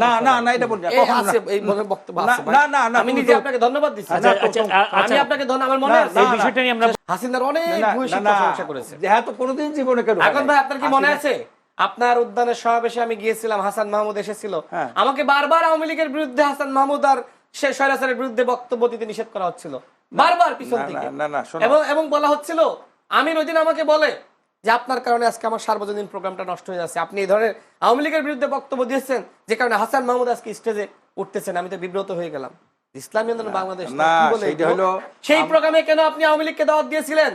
না না না, এটা বলছি না, এই কখনো না। আছে, এই মনে বক্তব্য আছে ভাই। না না না, আমি তুমি নিজে তো- আপনাকে ধন্যবাদ দিচ্ছি। আচ্ছা, আমি আপনাকে আমার মনে না, আছে না, এই বিষয়টা নিয়ে আমরা হাসিনার অনেক না, ভূয়সী না, প্রশংসা করেছে। যেহেতু তো কোনোদিন জীবনে কেন এখন ভাই আপনার কি মনে আছে আপনার উদ্যানের সমাবেশে আমি গিয়েছিলাম, হাসান মাহমুদ এসেছিল, হ্যাঁ। আমাকে বারবার আওয়ামী লীগের বিরুদ্ধে হাসান মাহমুদ আর শেখ স্বৈরাচারের বিরুদ্ধে বক্তব্য দিতে নিষেধ করা হচ্ছিল বারবার পিছন না, থেকে। না, না, শোনো। এবং বলা হচ্ছিল, আমির ওই দিন আমাকে বলে যে আপনার কারণে আজকে আমার সার্বজনীন প্রোগ্রামটা নষ্ট হয়ে যাচ্ছে, আপনি এই ধরনের আওয়ামী লীগের বিরুদ্ধে বক্তব্য দিয়েছেন যে কারণে হাসান মাহমুদ আজকে স্টেজে উঠতেছেন। আমি তো বিব্রত হয়ে গেলাম। ইসলামী আন্দোলন বাংলাদেশ না, কি বলে সেইটা এগুলো? হলো সেই প্রোগ্রামে কেন আপনি আওয়ামী লীগকে দাওয়াত দিয়েছিলেন?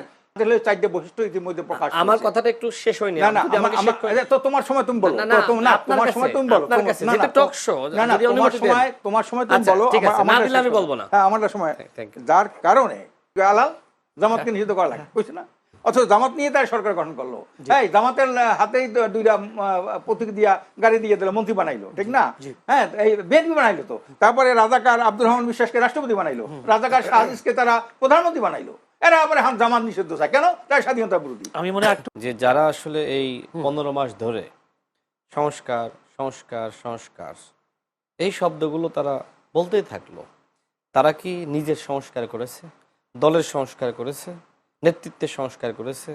চারটে বৈশিষ্ট্য ইতিমধ্যে প্রকাশ আমার করেছে। কথাটা একটু শেষ হয়নি। না না, আপনি যদি আমাকে শেষ করে- তো তোমার সময় তুমি বলো, না, না, তো না আপনার তোমার কাছে, সময় তুমি বলো, আপনার কাছে, না, যেটা না, talk show, না না, যদি অনুমতি দেন। তোমার সময় তুমি আচ্ছা, বলো, ঠিক আছে, না আমারটা দিলে আমি শেষ করো। বলবো না। হ্যাঁ, আমারটা সময়, Thank you. যার কারণে আলাল জামাতকে নিষিদ্ধ করা লাগে, বুঝছো না? অথচ জামাত নিয়ে তাই সরকার গঠন করলো। এই জামাতের হাতেই দুইটা প্রতীক দিয়া গাড়ি দিয়ে দিল, মন্ত্রী বানাইলো, ঠিক না? হ্যাঁ, এই বিএনপি বানাইলো তো। তারপরে রাজাকার আব্দুর রহমান বিশ্বাসকে রাষ্ট্রপতি বানাইলো, রাজাকার শাহ আজিজকে তারা প্রধানমন্ত্রী বানাইলো। এরা আবার এখন জামাত নিষিদ্ধ চায় কেন? তাই স্বাধীনতা বিরোধী। আমি মনে হয় একটু যে যারা আসলে এই 15 মাস ধরে সংস্কার সংস্কার সংস্কার এই শব্দগুলো তারা বলতেই থাকলো, তারা কি নিজের সংস্কার করেছে, দলের সংস্কার করেছে, নেতৃত্বের সংস্কার করেছে?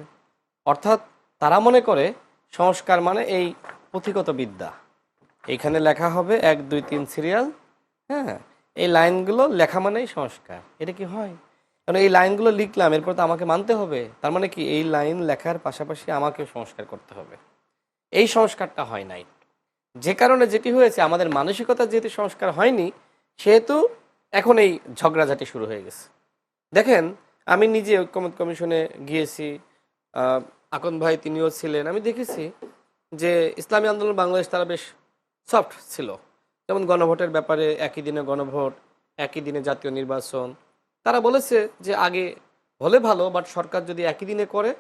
অর্থাৎ তারা মনে করে সংস্কার মানে এই পুঁথিগত বিদ্যা, এইখানে লেখা হবে 1 2 3 সিরিয়াল, হ্যাঁ, এই লাইনগুলো লেখা মানেই সংস্কার। এটা কি হয়? কারণ এই লাইনগুলো লিখলাম, এরপর তো আমাকে মানতে হবে। তার মানে কি এই লাইন লেখার পাশাপাশি আমাকেও সংস্কার করতে হবে। এই সংস্কারটা হয় নাই, যে কারণে যেটি হয়েছে, আমাদের মানসিকতা যেহেতু সংস্কার হয়নি, সেহেতু এখন এই ঝগড়াঝাটি শুরু হয়ে গেছে। দেখেন, আমি নিজে ঐক্যমত কমিশনে গিয়েছি, আকন ভাই তিনিও ছিলেন, আমি দেখেছি যে ইসলামী আন্দোলন বাংলাদেশ তারা বেশ সফট ছিল। যেমন গণভোটের ব্যাপারে, একই দিনে গণভোট, একই দিনে জাতীয় নির্বাচন, তারা বলেছে যে আগে হলে ভালো, বাট সরকার যদি একই দিনে করে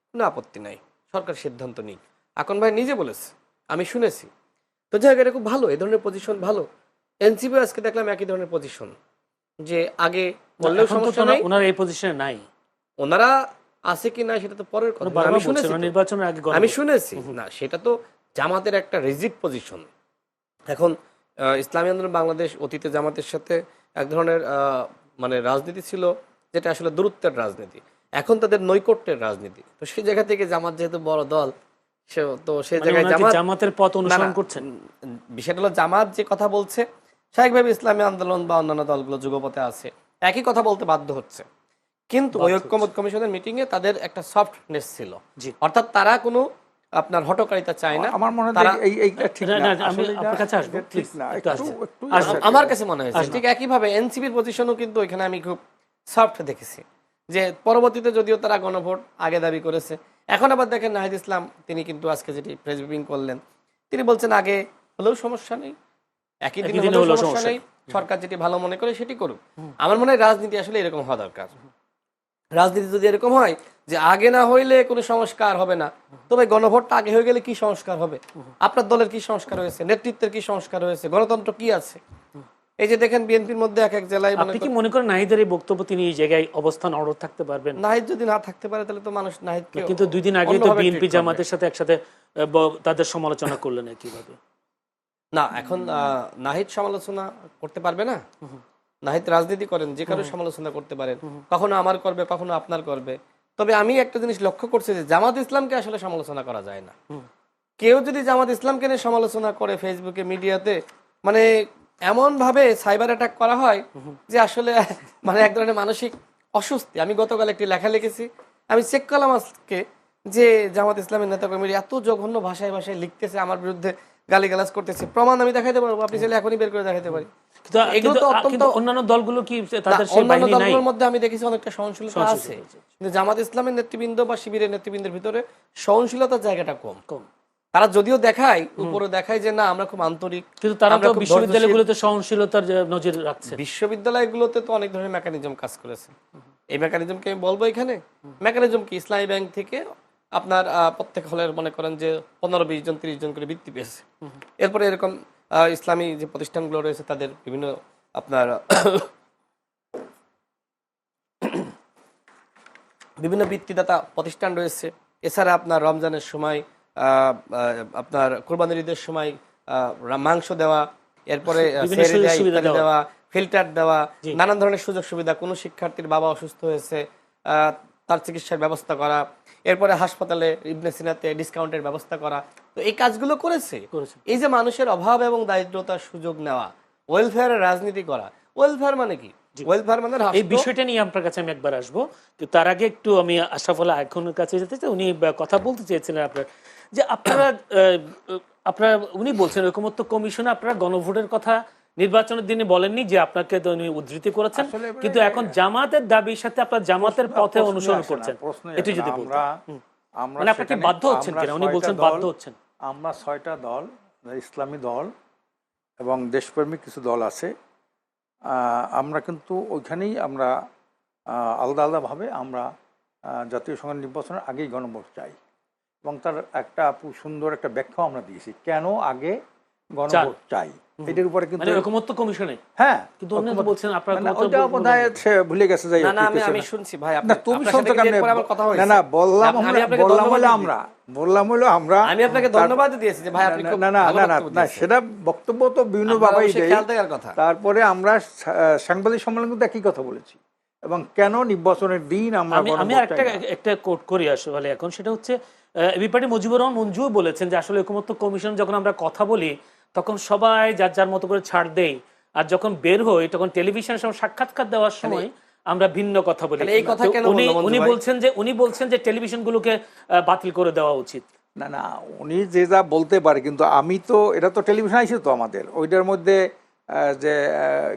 কোনো আপত্তি নাই, সরকার সিদ্ধান্ত নিক। আকন ভাই নিজে বলেছে, আমি শুনেছি। তো যাই হোক, এটা খুব ভালো, এই ধরনের পজিশন ভালো। এনসিপি আজকে দেখলাম একই ধরনের পজিশন, যে আগে বললেও এখন তো সমস্যা নেই। ওনারা এই পজিশনে নাই, ওনারা আছে কি না সেটা তো পরের কথা, বারবার আমি বলছে, শুনেছি ওরা তো। নির্বাচনের আগে গণভোট। আমি শুনেছি না, সেটা তো জামাতের একটা রিজিড পজিশন। এখন ইসলামী আন্দোলন বাংলাদেশ অতীতে জামাতের সাথে এক ধরনের মানে রাজনীতি ছিল, যেটা আসলে দূরত্বের রাজনীতি। এখন তাদের নৈকট্যের রাজনীতি। তো সেই জায়গা থেকে জামাত যেহেতু বড় দল, তো সেই মানে জায়গায় ওনারা কি জামাত জামাতের পথ অনুসরণ না, করছেন? বিষয়টা হলো জামাত যে কথা বলছে, স্বাভাবিকভাবে ইসলামী আন্দোলন বা অন্যান্য দলগুলো যুগপথে আছে, একই কথা বলতে বাধ্য হচ্ছে। কিন্তু ওই ঐক্যমত কমিশনের মিটিং এ তাদের একটা সফটনেস ছিল, জি। অর্থাৎ তারা কোনো আপনার হটকারিতা চায় না। আমার মনে হয় তারা এইটা ঠিক না, না, না, আমি আসলে আপনার কাছে আসবো, এটা ঠিক please, না, একটু একটু আসবেন। একটু আসবেন। আমার কাছে মনে হয়েছে আসবেন। ঠিক একইভাবে এনসিপির পজিশনও কিন্তু এখানে আমি খুব সফট দেখেছি, যে পরবর্তীতে যদিও তারা গণভোট আগে দাবি করেছে, এখন আবার দেখেন নাহিদ ইসলাম তিনি কিন্তু আজকে যেটি প্রেস ব্রিফিং করলেন, তিনি বলছেন আগে হলেও সমস্যা নেই, একই দিনে হলেও সমস্যা নেই, সরকার যেটি ভালো মনে করে সেটি করুক। আমার মনে হয় রাজনীতি আসলে এরকম হওয়া দরকার। রাজনীতি যদি এরকম হয় যে আগে না হইলে কোনো সংস্কার হবে না, তবে গণভোটটা আগে হয়ে গেলে কি সংস্কার হবে? আপনার দলের কি সংস্কার হয়েছে, নেতৃত্বের কি সংস্কার হয়েছে, গণতন্ত্র কি আছে? এই যে দেখেন বিএনপির মধ্যে এক এক জেলায় আপনি কি মনে করেন নাহিদের এই বক্তব্য তিনি এই জায়গায় অবস্থান অড় থাকতে পারবেন? নাহিদ যদি না থাকতে পারে তাহলে তো মানুষ নাহিদকে কিন্তু 2 দিন আগে তো অন্যভাবে বিএনপি treat করবে। জামাতের সাথে একসাথে তাদের সমালোচনা করলেন কিভাবে? না, এখন নাহিদ সমালোচনা করতে পারবে না। নাহিদ রাজনীতি করেন, যে কারো সমালোচনা করতে পারেন, কখনো আমার করবে, কখনো আপনার করবে। তবে আমি একটা জিনিস লক্ষ্য করছি যে জামাত ইসলামকে আসলে সমালোচনা করা যায় না। কেউ যদি জামাত ইসলামকে নিয়ে সমালোচনা করে ফেসবুকে, মিডিয়াতে, মানে এমন ভাবে সাইবার অ্যাটাক করা হয় যে আসলে মানে এক ধরনের মানসিক অস্বস্তি। আমি গতকাল একটি লেখা লিখেছি, আমি চেক করলাম আজকে যে জামাত ইসলামের নেতাকর্মীরা এত জঘন্য ভাষায় ভাষায় লিখতেছে, আমার বিরুদ্ধে গালিগালাজ করতেছে, প্রমাণ আমি দেখাইতে পারবো, আপনি চাইলে এখনই বের করে দেখাতে পারি। এগুলো তো অত্যন্ত, অন্যান্য দলগুলো কি তাদের সেই অন্যান্য বাহিনী নাই? দলগুলোর মধ্যে আমি দেখেছি অনেকটা সহনশীলতা আছে, কিন্তু জামাত ইসলামের নেতৃবৃন্দ বা শিবিরের নেতৃবৃন্দের ভিতরে সহনশীলতার জায়গাটা কম। তারা যদিও দেখায়, উপরে দেখায় যে না আমরা খুব আন্তরিক, কিন্তু তারা আমরা তো খুব বিশ্ববিদ্যালয়গুলোতে সহনশীলতার নজির রাখছে। বিশ্ববিদ্যালয়গুলোতে তো অনেক ধরনের মেকানিজম কাজ করেছে। এই মেকানিজমকে আমি বলবো এখানে, মেকানিজম কি, ইসলামী ব্যাংক থেকে আপনার প্রত্যেক হলের মনে করেন যে 15-20 জন 30 জন করে বৃত্তি পেয়েছে। এরপরে এরকম ইসলামী যে প্রতিষ্ঠানগুলো রয়েছে তাদের বিভিন্ন আপনার বিভিন্ন বৃত্তিদাতা প্রতিষ্ঠান রয়েছে। এছাড়া আপনার রমজানের সময়, আপনার কোরবানির ঈদের সময় মাংস দেওয়া, এরপরে বিভিন্ন সেরে সুযোগ দেয়া, সুবিধা ইফতারি দেওয়া। দেওয়া, ফিল্টার দেওয়া, জি। নানান ধরনের সুযোগ সুবিধা। কোনো শিক্ষার্থীর বাবা অসুস্থ হয়েছে, তার চিকিৎসার ব্যবস্থা করা, এরপরে হাসপাতালে ইবনে সিনাতে ডিসকাউন্টের ব্যবস্থা করা। তো এই কাজগুলো করেছে। এই যে মানুষের অভাব এবং দারিদ্রতার সুযোগ নেওয়া, ওয়েলফেয়ারের রাজনীতি করা। ওয়েলফেয়ার মানে কি? ওয়েলফেয়ার মানে এই বিষয়টা নিয়ে আপনার কাছে আমি একবার আসবো, তো তার আগে একটু আমি আশরাফুল আখনের কাছে যেতে চাই। উনি কথা বলতে চেয়েছিলেন আপনার, যে আপনারা আপনারা উনি বলছেন ঐকমত্য কমিশনে আপনারা গণভোটের কথা নির্বাচনের দিনে বলেননি, যে আপনাকে তো উনি উদ্ধৃতি করেছেন, আসলে এবারে কিন্তু এখন জামাতের দাবির সাথে আপনার জামাতের পথে অনুসরণ করছেন, এটি যদি বলতেন। মানে আপনাকে বাধ্য হচ্ছেন কিনা? উনি বলছেন বাধ্য হচ্ছেন। আমরা 6টা দল, ইসলামী দল এবং দেশপ্রেমিক কিছু দল আছে, আমরা কিন্তু ওইখানেই আমরা আলাদা আলাদাভাবে আমরা জাতীয় সংসদ নির্বাচনের আগেই গণভোট চাই, এবং তার একটা সুন্দর একটা ব্যাখ্যাও আমরা দিয়েছি কেন আগে গণভোট চাই। এটার উপরে কিন্তু মানে ঐকমত্য কমিশনে, হ্যাঁ, কিন্তু উনি তো বলছেন আপনারা ওইটা বোধহয় সে ভুলে গেছে। যাই হোক, আমি শুনছি ভাই, না তুমি শুনছো কেন? না বললাম হলো আমরা আমি আপনাকে ধন্যবাদ দিয়েছি যে ভাই আপনি খুব না ভালো বক্তব্য না দিয়েছেন। সেটা বক্তব্য তো বিভিন্ন ভাবেই দেই। খেয়াল থাকার কথা। তারপরে আমরা সাংবাদিক সম্মেলন কিন্তু একই কথা বলেছি, এবং কেন নির্বাচনের দিন আমরা আমি একটা কোট করি আসলে এখন, সেটা হচ্ছে বিপাটি মুজিবুর রহমান মঞ্জু বলেছেন যে আসলে ঐকমত্য কমিশন যখন আমরা কথা বলি তখন সবাই যার যার মতো করে ছাড় দেই, আর যখন বের হই তখন টেলিভিশনের সময় সাক্ষাৎকার দেওয়ার সময় আমরা ভিন্ন কথা বলি। এই কথা কেন উনি বলছেন যে টেলিভিশনগুলোকে বাতিল করে দেওয়া উচিত। না না, উনি যে যা বলতে পারে, কিন্তু আমি তো এটা তো টেলিভিশন আইছে তো আমাদের ওইটার মধ্যে যে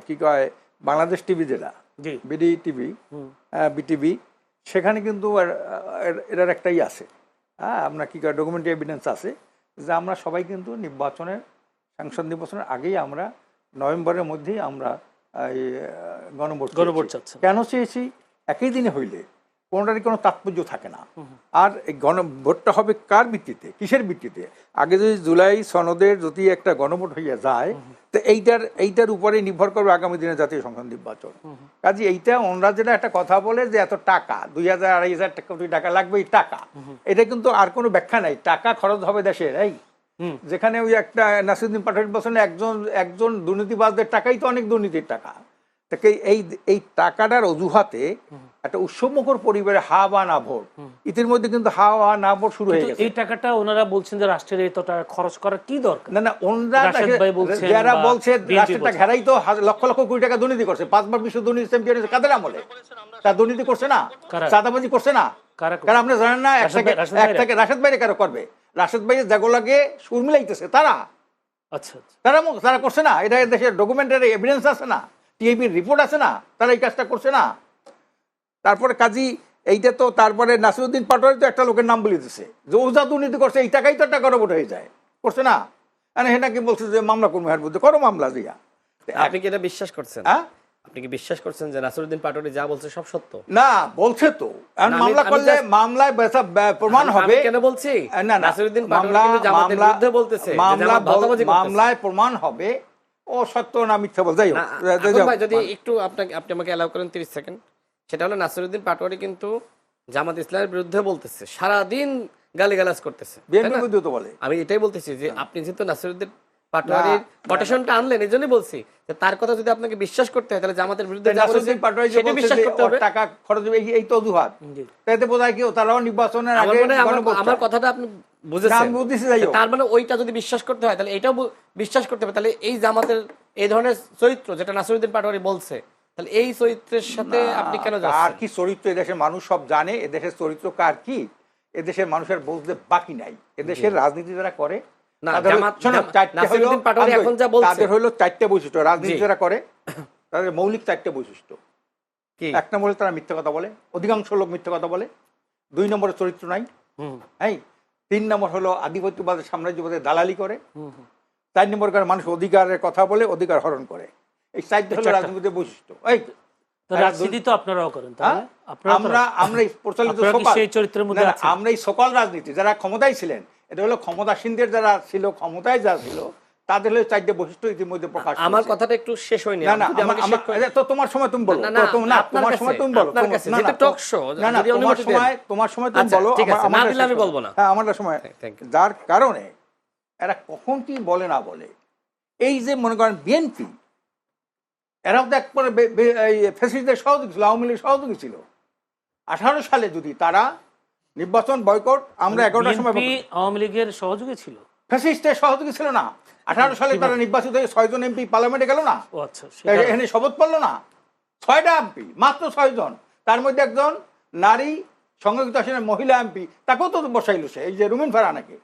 কি কয় বাংলাদেশ টিভি, যেটা বিডি টিভি, বিটিভি, সেখানে কিন্তু এটার একটাই আছে, হ্যাঁ, আপনার কি কয় ডকুমেন্টারি এভিডেন্স আছে যে আমরা সবাই কিন্তু সংসদ নির্বাচনের আগেই আমরা নভেম্বরের মধ্যেই আমরা গণভোট চাচ্ছি। কেন চেয়েছি? একই দিনে হইলে কোনোটারই কোনো তাৎপর্য থাকে না। আর এই গণভোটটা হবে কার ভিত্তিতে, কিসের ভিত্তিতে? আগে যদি জুলাই সনদের যদি একটা গণভোট হইয়া যায়, তো এইটার উপরে নির্ভর করবে আগামী দিনে জাতীয় সংসদ নির্বাচন। কাজে এইটা ওনরা যেটা একটা কথা বলে যে এত টাকা 2000-2500 কোটি টাকা লাগবে, এই টাকা, এটা কিন্তু আর কোনো ব্যাখ্যা নাই। টাকা খরচ হবে দেশের, এই যেখানে ওই একটা নাসিরুদ্দিন পাটোয়ারির বছরে একজন দুর্নীতিবাজদের টাকাই তো অনেক দুর্নীতির টাকা। তাকে এই টাকাটার অজুহাতে একটা উৎসবমুখর পরিবারে হা বা না ভোট, ইতিমধ্যে কিন্তু হা বা না ভোট শুরু হয়ে গেছে। এই টাকাটা ওনারা বলছেন যে রাষ্ট্রের এই টাকা খরচ করার কি দরকার? না ওনারা যারা বলছে রাষ্ট্রটা ঘেরাই তো লক্ষ লক্ষ কোটি টাকা দুর্নীতি করছে, 5 বার বিশ্ব দুর্নীতি চ্যাম্পিয়ন হয়েছে কাদের আমলে? তার দুর্নীতি করছে না, চাঁদাবাজি করছে না, কারণ আপনি জানেন না এক থেকে রাশেদ ভাইরে কারো করবে, রাশেদ ভাইয়ের জাগোলাগে সুর মিলাইতেছে তারা। আচ্ছা, তারা করছে না? এটা দেশের ডকুমেন্টারি এভিডেন্স আছে না, টিআইবির রিপোর্ট আছে না, তারা এই কাজটা করছে না। তারপরে কাজী এইটা তো, তারপরে নাসিরুদ্দিন পাটোয়ারি তো একটা লোকের নাম বলে দিচ্ছে যে ও যা দুর্নীতি করছে, এই টাকাই তো একটা গণভোট হয়ে যায়, করছে না? হেনাকে বলছে যে মামলা করবো, এর বিরুদ্ধে করো মামলা দিয়া। আপনি কি এটা বিশ্বাস করছেন? হ্যাঁ, আপনি কি বিশ্বাস করছেন যে নাসিরুদ্দিন পাটোয়ারি যা বলছে সব সত্য? না বলছে তো, মামলা করলে মামলায় প্রমাণ হবে। কেন বলছি? না নাসিরুদ্দিন পাটোয়ারি কিন্তু জামাতের বিরুদ্ধে বলতেছে, মামলায় প্রমাণ হবে ও সত্য না মিথ্যা বল। যাই হোক, যদি একটু আপনি আমাকে অ্যালাউ করেন 30 সেকেন্ড, সেটা হলো নাসিরুদ্দিন পাটোয়ারি কিন্তু জামাত ইসলামের বিরুদ্ধে বলতেছে, সারাদিন গালিগালাজ করতেছে, আমি এটাই বলতেছি যে আপনি যেহেতু নাসিরুদ্দিন পাটোয়ারির কোটেশনটা আনলেন, এই জন্যই বলছি যে তার কথা যদি আপনাকে বিশ্বাস করতে হয় তাহলে জামাতের বিরুদ্ধে বিশ্বাস করতে হবে। টাকা খরচ এই তো অজুহাত, তাতে বোঝায় কি তারাও নির্বাচনের আগে। আমার কথাটা আপনি বুঝেছেন? তার মানে ওইটা যদি বিশ্বাস করতে হয় তাহলে এটাও বিশ্বাস করতে হবে। তাহলে এই জামাতের এই ধরনের চরিত্র যেটা নাসিরুদ্দিন পাটোয়ারি বলছে, তাহলে এই চরিত্রের সাথে আপনি কেন যাচ্ছেন? আর কি চরিত্র এদেশের মানুষ সব জানে, এদেশের চরিত্র কার কি এদেশের মানুষের বলতে বাকি নাই। এদেশের রাজনীতি যারা করে তাদের হলো 4টে বৈশিষ্ট্য, রাজনীতি যারা করে তাদের মৌলিক 4টে বৈশিষ্ট্য। 1 নম্বরে তারা মিথ্যা কথা বলে, অধিকাংশ লোক মিথ্যা কথা বলে। 2 নম্বরে চরিত্র নাই, হ্যাঁ। 3 নম্বর হলো আধিপত্যবাদের সাম্রাজ্যবাদের দালালি করে। 4 নম্বর করে মানুষ অধিকারের কথা বলে, অধিকার হরণ করে। এই 4টে হলো রাজনীতির বৈশিষ্ট্য। এই রাজনীতি তো আপনারাও করেন, আমরা প্রচলিত আমরা এই সকল রাজনীতি যারা ক্ষমতায় ছিলেন, এটা হলো ক্ষমতাসীনদের যারা ছিল, ক্ষমতায় যারা ছিল, তাদের হলো 4টে বৈশিষ্ট্য ইতিমধ্যে প্রকাশ। আমার কথাটা একটু শেষ হয়নি। তোমার সময় তুমি বলো, তোমার সময় তুমি বলো, তোমার সময় তুমি বলো, আমি বলবো না। হ্যাঁ, আমার সময়। যার কারণে এরা কখন কি বলে না বলে, এই যে মনে করেন বিএনপি, এরাও তো একবারে ফ্যাসিস্টদের সহযোগী ছিল, আওয়ামী লীগের সহযোগী ছিল। 18 সালে যদি তারা নির্বাচন বয়কট, আমরা 11টার সময় বিএনপি আওয়ামী লীগের সহযোগী ছিল, ফ্যাসিস্টের সহযোগী ছিল না। 18 সালে তারা নির্বাচিত হয়ে 6 জন এমপি পার্লামেন্টে গেল না, ও আচ্ছা, সেটা- এখানে শপথ পড়লো না। 6টা এমপি, মাত্র 6 জন, তার মধ্যে একজন নারী সংরক্ষিত আসনের মহিলা এমপি, তাকেও তো বসাইল সে, এই যে রুমিন ফারহানাকে।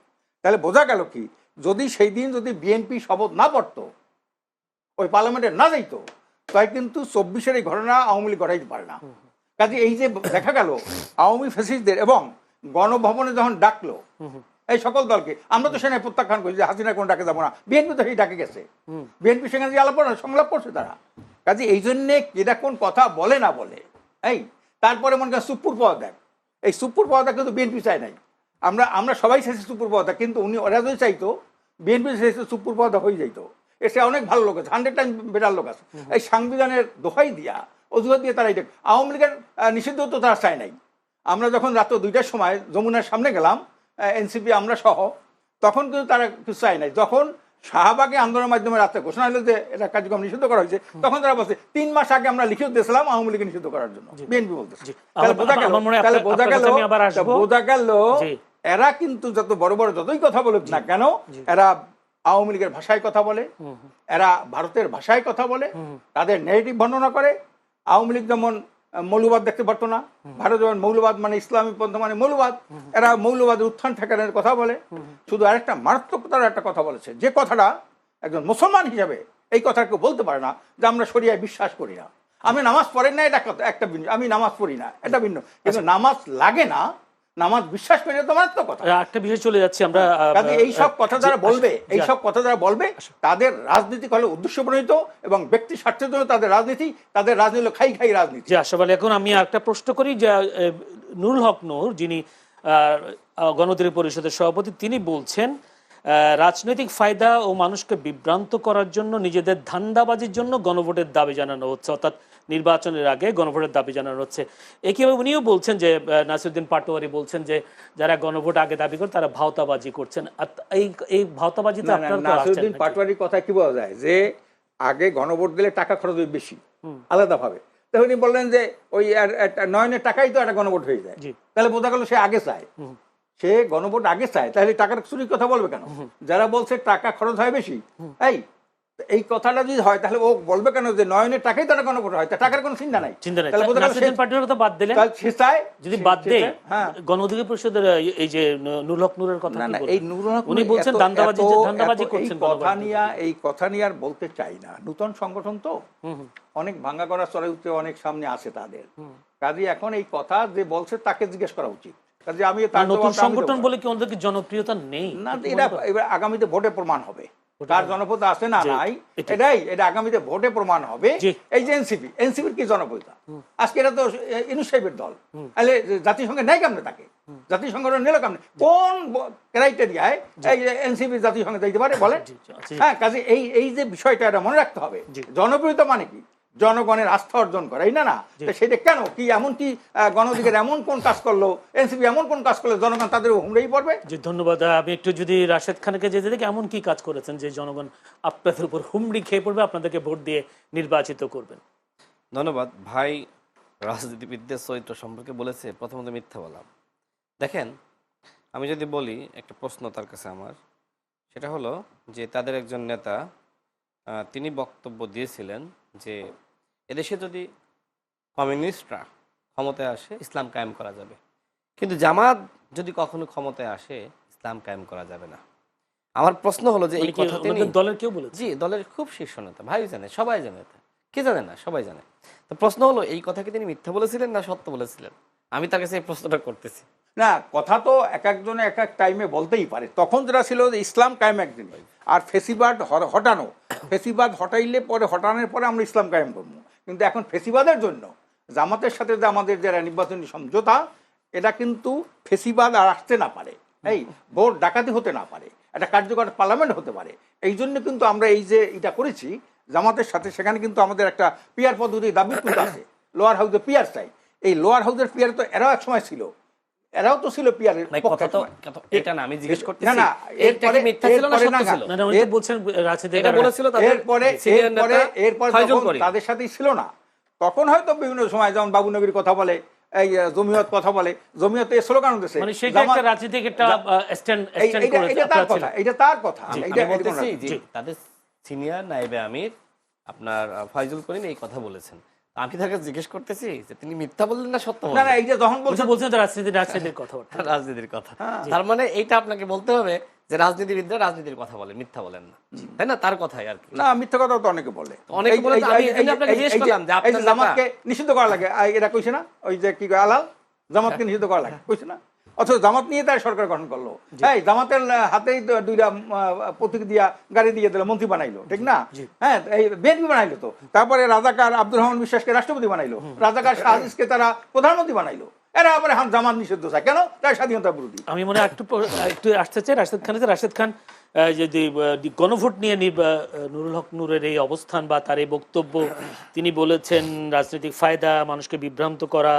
তাহলে বোঝা গেল কি, যদি সেই দিন যদি বিএনপি শপথ না পড়তো, ওই পার্লামেন্টে না যাইতো, তাই কিন্তু 24-এর এই ঘটনা আওয়ামী লীগ ঘটাইতে পারে না। কাজে এই যে দেখা গেল আওয়ামী ফ্যাসিস্টদের, এবং গণভবনে যখন ডাকলো এই সকল দলকে, আমরা তো সেখানে প্রত্যাখ্যান করি যে হাসিনা কোনো ডাকে যাবো না, বিএনপি তো সেই ডাকে গেছে, বিএনপি সেখানে যে আলাপ সংলাপ করছে তারা। কাজে এই জন্যে কেটা কোন কথা বলে না বলে, এই তারপরে মনে করেন সুপ্পুর পদত্যাগ, এই সুপ্পুর পদত্যাগ কিন্তু বিএনপি চাই নাই, আমরা সবাই চাইছি সুপ্পুর পদত্যাগ, কিন্তু উনি ওরা যদি চাইতো, বিএনপি চাইছে সুপ্পুর পদত্যাগ হয়ে যাইতো। এসে অনেক ভালো লোক আছে, 100 টাইম বেটার লোক আছে। এই সাংবিধানের দোহাই দিয়া, অজুহাত দিয়ে তারা এটা, আওয়ামী লীগের নিষিদ্ধ তো তারা চায় নাই। আমরা যখন রাত 2টার সময় যমুনার সামনে গেলাম, এনসিপি আমরা সহ, তখন কিন্তু তারা কিছু চায় নাই। যখন শাহবাগে আন্দোলনের মাধ্যমে রাতে ঘোষণা হলো যে এটা কার্যক্রম নিষিদ্ধ করা হয়েছে, তখন তারা বলছে 3 মাস আগে আমরা লিখিত দিয়েছিলাম আওয়ামী লীগকে নিষিদ্ধ করার জন্য, বিএনপি বলতেছে। তাহলে বোঝা গেল এরা কিন্তু যত বড় বড় যতই কথা বলুক না কেন, এরা আওয়ামী লীগের ভাষায় কথা বলে, এরা ভারতের ভাষায় কথা বলে, তাদের নেগেটিভ বর্ণনা করে। আওয়ামী লীগ যেমন মৌলবাদ দেখতে পারতো না, ভারত যেমন মৌলবাদ মানে ইসলামী পন্থা মানে মৌলবাদ, এরা মৌলবাদের উত্থান ঠেকানোর কথা বলে। শুধু আরেকটা মারাত্মকতার একটা কথা বলেছে, যে কথাটা একজন মুসলমান হিসাবে এই কথা কেউ বলতে পারে না, যে আমরা শরিয়ায় বিশ্বাস করি না। আমি নামাজ পড়েন না, এটা একটা ভিন্ন, আমি নামাজ পড়ি না, এটা ভিন্ন, কিন্তু নামাজ লাগে না, নামাজ বিশ্বাস করি না, তো মারাত্মক কথা। একটা বিষয় চলে যাচ্ছে আমরা, এই সব কথা যারা বলবে, এই সব কথা যারা বলবে, তাদের রাজনীতি হলো উদ্দেশ্য প্রণীত, এবং ব্যক্তি স্বার্থের জন্য তাদের রাজনীতি, তাদের রাজনীতি হলো খাই খাই রাজনীতি। জি আশরাফ আলী, এখন আমি একটা প্রশ্ন করি যে নুরুল হক নূর, যিনি গণতন্ত্র পরিষদের সভাপতি, তিনি বলছেন রাজনৈতিক ফায়দা ও মানুষকে বিভ্রান্ত করার জন্য, নিজেদের ধান্দাবাজির জন্য গণভোটের দাবি জানানো হচ্ছে, অর্থাৎ নির্বাচনের আগে গণভোটের দাবি জানানো হচ্ছে। একইভাবে উনিও বলছেন যে, নাসিরউদ্দিন পাটোয়ারি বলছেন যে যারা গণভোট আগে দাবি করে তারা ভাওতাবাজি করছেন। এই ভাওতাবাজিতে আপনার নাসিরউদ্দিন পাটোয়ারির কথা কি বলা যায়, যে আগে গণভোট দিলে টাকা খরচ হয় বেশি আলাদাভাবে, তাহলে উনি বললেন যে ওই নয়নের টাকাই তো একটা গণভোট হয়ে যায়, তাহলে বোঝা গেল সে আগে চায়, সে গণভোট আগে চায়, তাহলে টাকার চুরির কথা বলবে কেন? যারা বলছে টাকা খরচ হয় বেশি, এই কথাটা যদি হয়, তাহলে ও বলবে কেন যে নয়নের টাকাই তারা গণভোট হয়, টাকার কোনো চিন্তা নাই। যদি বাদ দেয় গণঅধিকার পরিষদের এই যে নুরুল হক নূরের কথা, এই নুরুল হক উনি বলছেন ধান্দাবাজি করছেন, এই কথা নিয়ে আর বলতে চাই না। নতুন সংগঠন তো অনেক ভাঙ্গা করা চড়াই উঠতে অনেক সামনে আছে তাদের, কাজে এখন এই কথা যে বলছে তাকে জিজ্ঞেস করা উচিত। আমি নতুন সংগঠন বলে কি ওদেরকে জনপ্রিয়তা নেই না, এবার আগামীতে ভোটে প্রমাণ হবে তার জনপ্রিয়তা আছে না নাই, এটা আগামীতে ভোটে প্রমাণ হবে। এই যে এনসিপির কি জনপ্রিয়তা, আজকে এটা তো ইউনূস সাহেবের দল, তাহলে জাতিসংঘে নেই কেমনে, তাকে জাতিসংঘ নিল কেমনে, কোন ক্রাইটেরিয়ায় এই এনসিপি জাতিসংঘে যাইতে পারে বলেন? হ্যাঁ, কাজে এই যে বিষয়টা এটা মনে রাখতে হবে। জনপ্রিয়তা মানে কি? জনগণের আস্থা অর্জন করা, এই না সেটা কেন কি, এমন কি গণঅধিকার এমন কোন কাজ করলো, এনসিপি এমন কোন কাজ করলো জনগণ তাদের হুমড়েই পড়বে? জি ধন্যবাদ। আমি একটু যদি রাশেদ খানকে যেতে দেখি, এমন কি কাজ করেছেন যে জনগণ আপনাদের উপর হুমড়ি খেয়ে পড়বে, আপনাদেরকে ভোট দিয়ে নির্বাচিত করবেন? ধন্যবাদ ভাই। রাজনীতিবিদদের চরিত্র সম্পর্কে বলেছে, প্রথমত মিথ্যা বললাম। দেখেন, আমি যদি বলি একটা প্রশ্ন তার কাছে আমার, সেটা হলো যে তাদের একজন নেতা তিনি বক্তব্য দিয়েছিলেন যে এদেশে যদি কমিউনিস্টরা ক্ষমতায় আসে ইসলাম কায়েম করা যাবে, কিন্তু জামাত যদি কখনো ক্ষমতায় আসে ইসলাম কায়েম করা যাবে না। আমার প্রশ্ন হলো যে এই কথা তিনি দলের কেউ বলে? জি, দলের খুব শীর্ষ নেতা, ভাই জানে, সবাই জানে, কে জানে না, সবাই জানে। তো প্রশ্ন হলো এই কথা কি তিনি মিথ্যা বলেছিলেন না সত্য বলেছিলেন? আমি তার কাছে এই প্রশ্নটা করতেছি। না, কথা তো এক একজনে এক এক টাইমে বলতেই পারে। তখন যেটা ছিল যে ইসলাম কায়েম একদিন, আর ফেসিবাদ হটানো, ফেসিবাদ হটাইলে পরে, হটানোর পরে আমরা ইসলাম কায়েম করবো। কিন্তু এখন ফেসিবাদের জন্য জামাতের সাথে যে আমাদের যারা নির্বাচনী সমঝোতা, এটা কিন্তু ফেসিবাদ আর আসতে না পারে, এই ভোট ডাকাতি হতে না পারে, একটা কার্যকর পার্লামেন্ট হতে পারে। এই জন্য কিন্তু আমরা এই যে এটা করেছি জামাতের সাথে, সেখানে কিন্তু আমাদের একটা পিয়ার পদ্ধতির দাবি কিন্তু আছে, লোয়ার হাউসে পিয়ার চাই। এই লোয়ার হাউসের পিয়ার তো এরাও এক সময় ছিল, এরাও তো ছিল পিয়ারের ভাই পক্ষে কথা তো সময়। এটা না আমি জিজ্ঞেস করতেছি না, না, এটা কি মিথ্যা ছিল না এরপরে সত্য ছিল না, না, উনি তো বলছেন রাজনীতি এটা বলেছিল তাদের সিনিয়র নেতা এরপরে ফয়জুল যখন করিম। তাদের সাথেই ছিল না, তখন হয়তো বিভিন্ন সময় যেমন বাবু নবীর কথা বলে, এই জমিয়ত কথা বলে, জমিয়ত এই স্লোগান দিতেছে, মানে সেটা একটা রাজনীতিক একটা স্ট্যান্ড করেছে এটা তার আপনারা ছিলেন। কথা, এটা তার কথা, আমি এটা বলতেছি যে জি। তাদের সিনিয়র নায়েবে আমির আপনার ফয়জুল করিম এই কথা বলেছেন। আমি তাকে জিজ্ঞেস করতেছি যে তিনি মিথ্যা বললেন না সত্য না, বললেন? না, এই যে যখন বলছে বলছে বলছেন তো রাজনীতির কথাবার্তা। রাজনীতির কথা। তার মানে এইটা আপনাকে বলতে হবে যে রাজনীতিবিদরা রাজনীতির কথা বলেন, মিথ্যা বলেন না, তাই না? তার কথাই আর কি। না, মিথ্যা কথা তো অনেকে বলে, অনেকে বলে, তো আমি এজন্য আপনাকে জিজ্ঞেস করলাম যে আপনার নেতা- জামাতকে নিষিদ্ধ করা লাগে, এরা কইছে না, ওই যে কি কয় আলাল, জামাতকে নিষিদ্ধ করা লাগে, কইছে না? অথচ জামাত নিয়ে তার সরকার গঠন করলো, এই জামাতের হাতেই দুইটা প্রতীক দিয়া গাড়ি দিয়ে দিল, মন্ত্রী বানাইলো, ঠিক না? হ্যাঁ, এই বিএনপি বানাইলো তো, তারপরে রাজাকার আব্দুর রহমান বিশ্বাসকে রাষ্ট্রপতি বানাইলো, রাজাকার শাহ আজিজকে তারা প্রধানমন্ত্রী বানাইলো, এরা আবার এখন জামাত নিষিদ্ধ চায় কেন? তার স্বাধীনতা বিরোধী। আমি মনে হয় একটু আসতে চাই রাশেদ খান। রাশেদ খান যদি গণভোট নিয়ে নুরুল হক নূরের এই অবস্থান বা তার এই বক্তব্য, তিনি বলেছেন রাজনৈতিক ফায়দা, মানুষকে বিভ্রান্ত করা,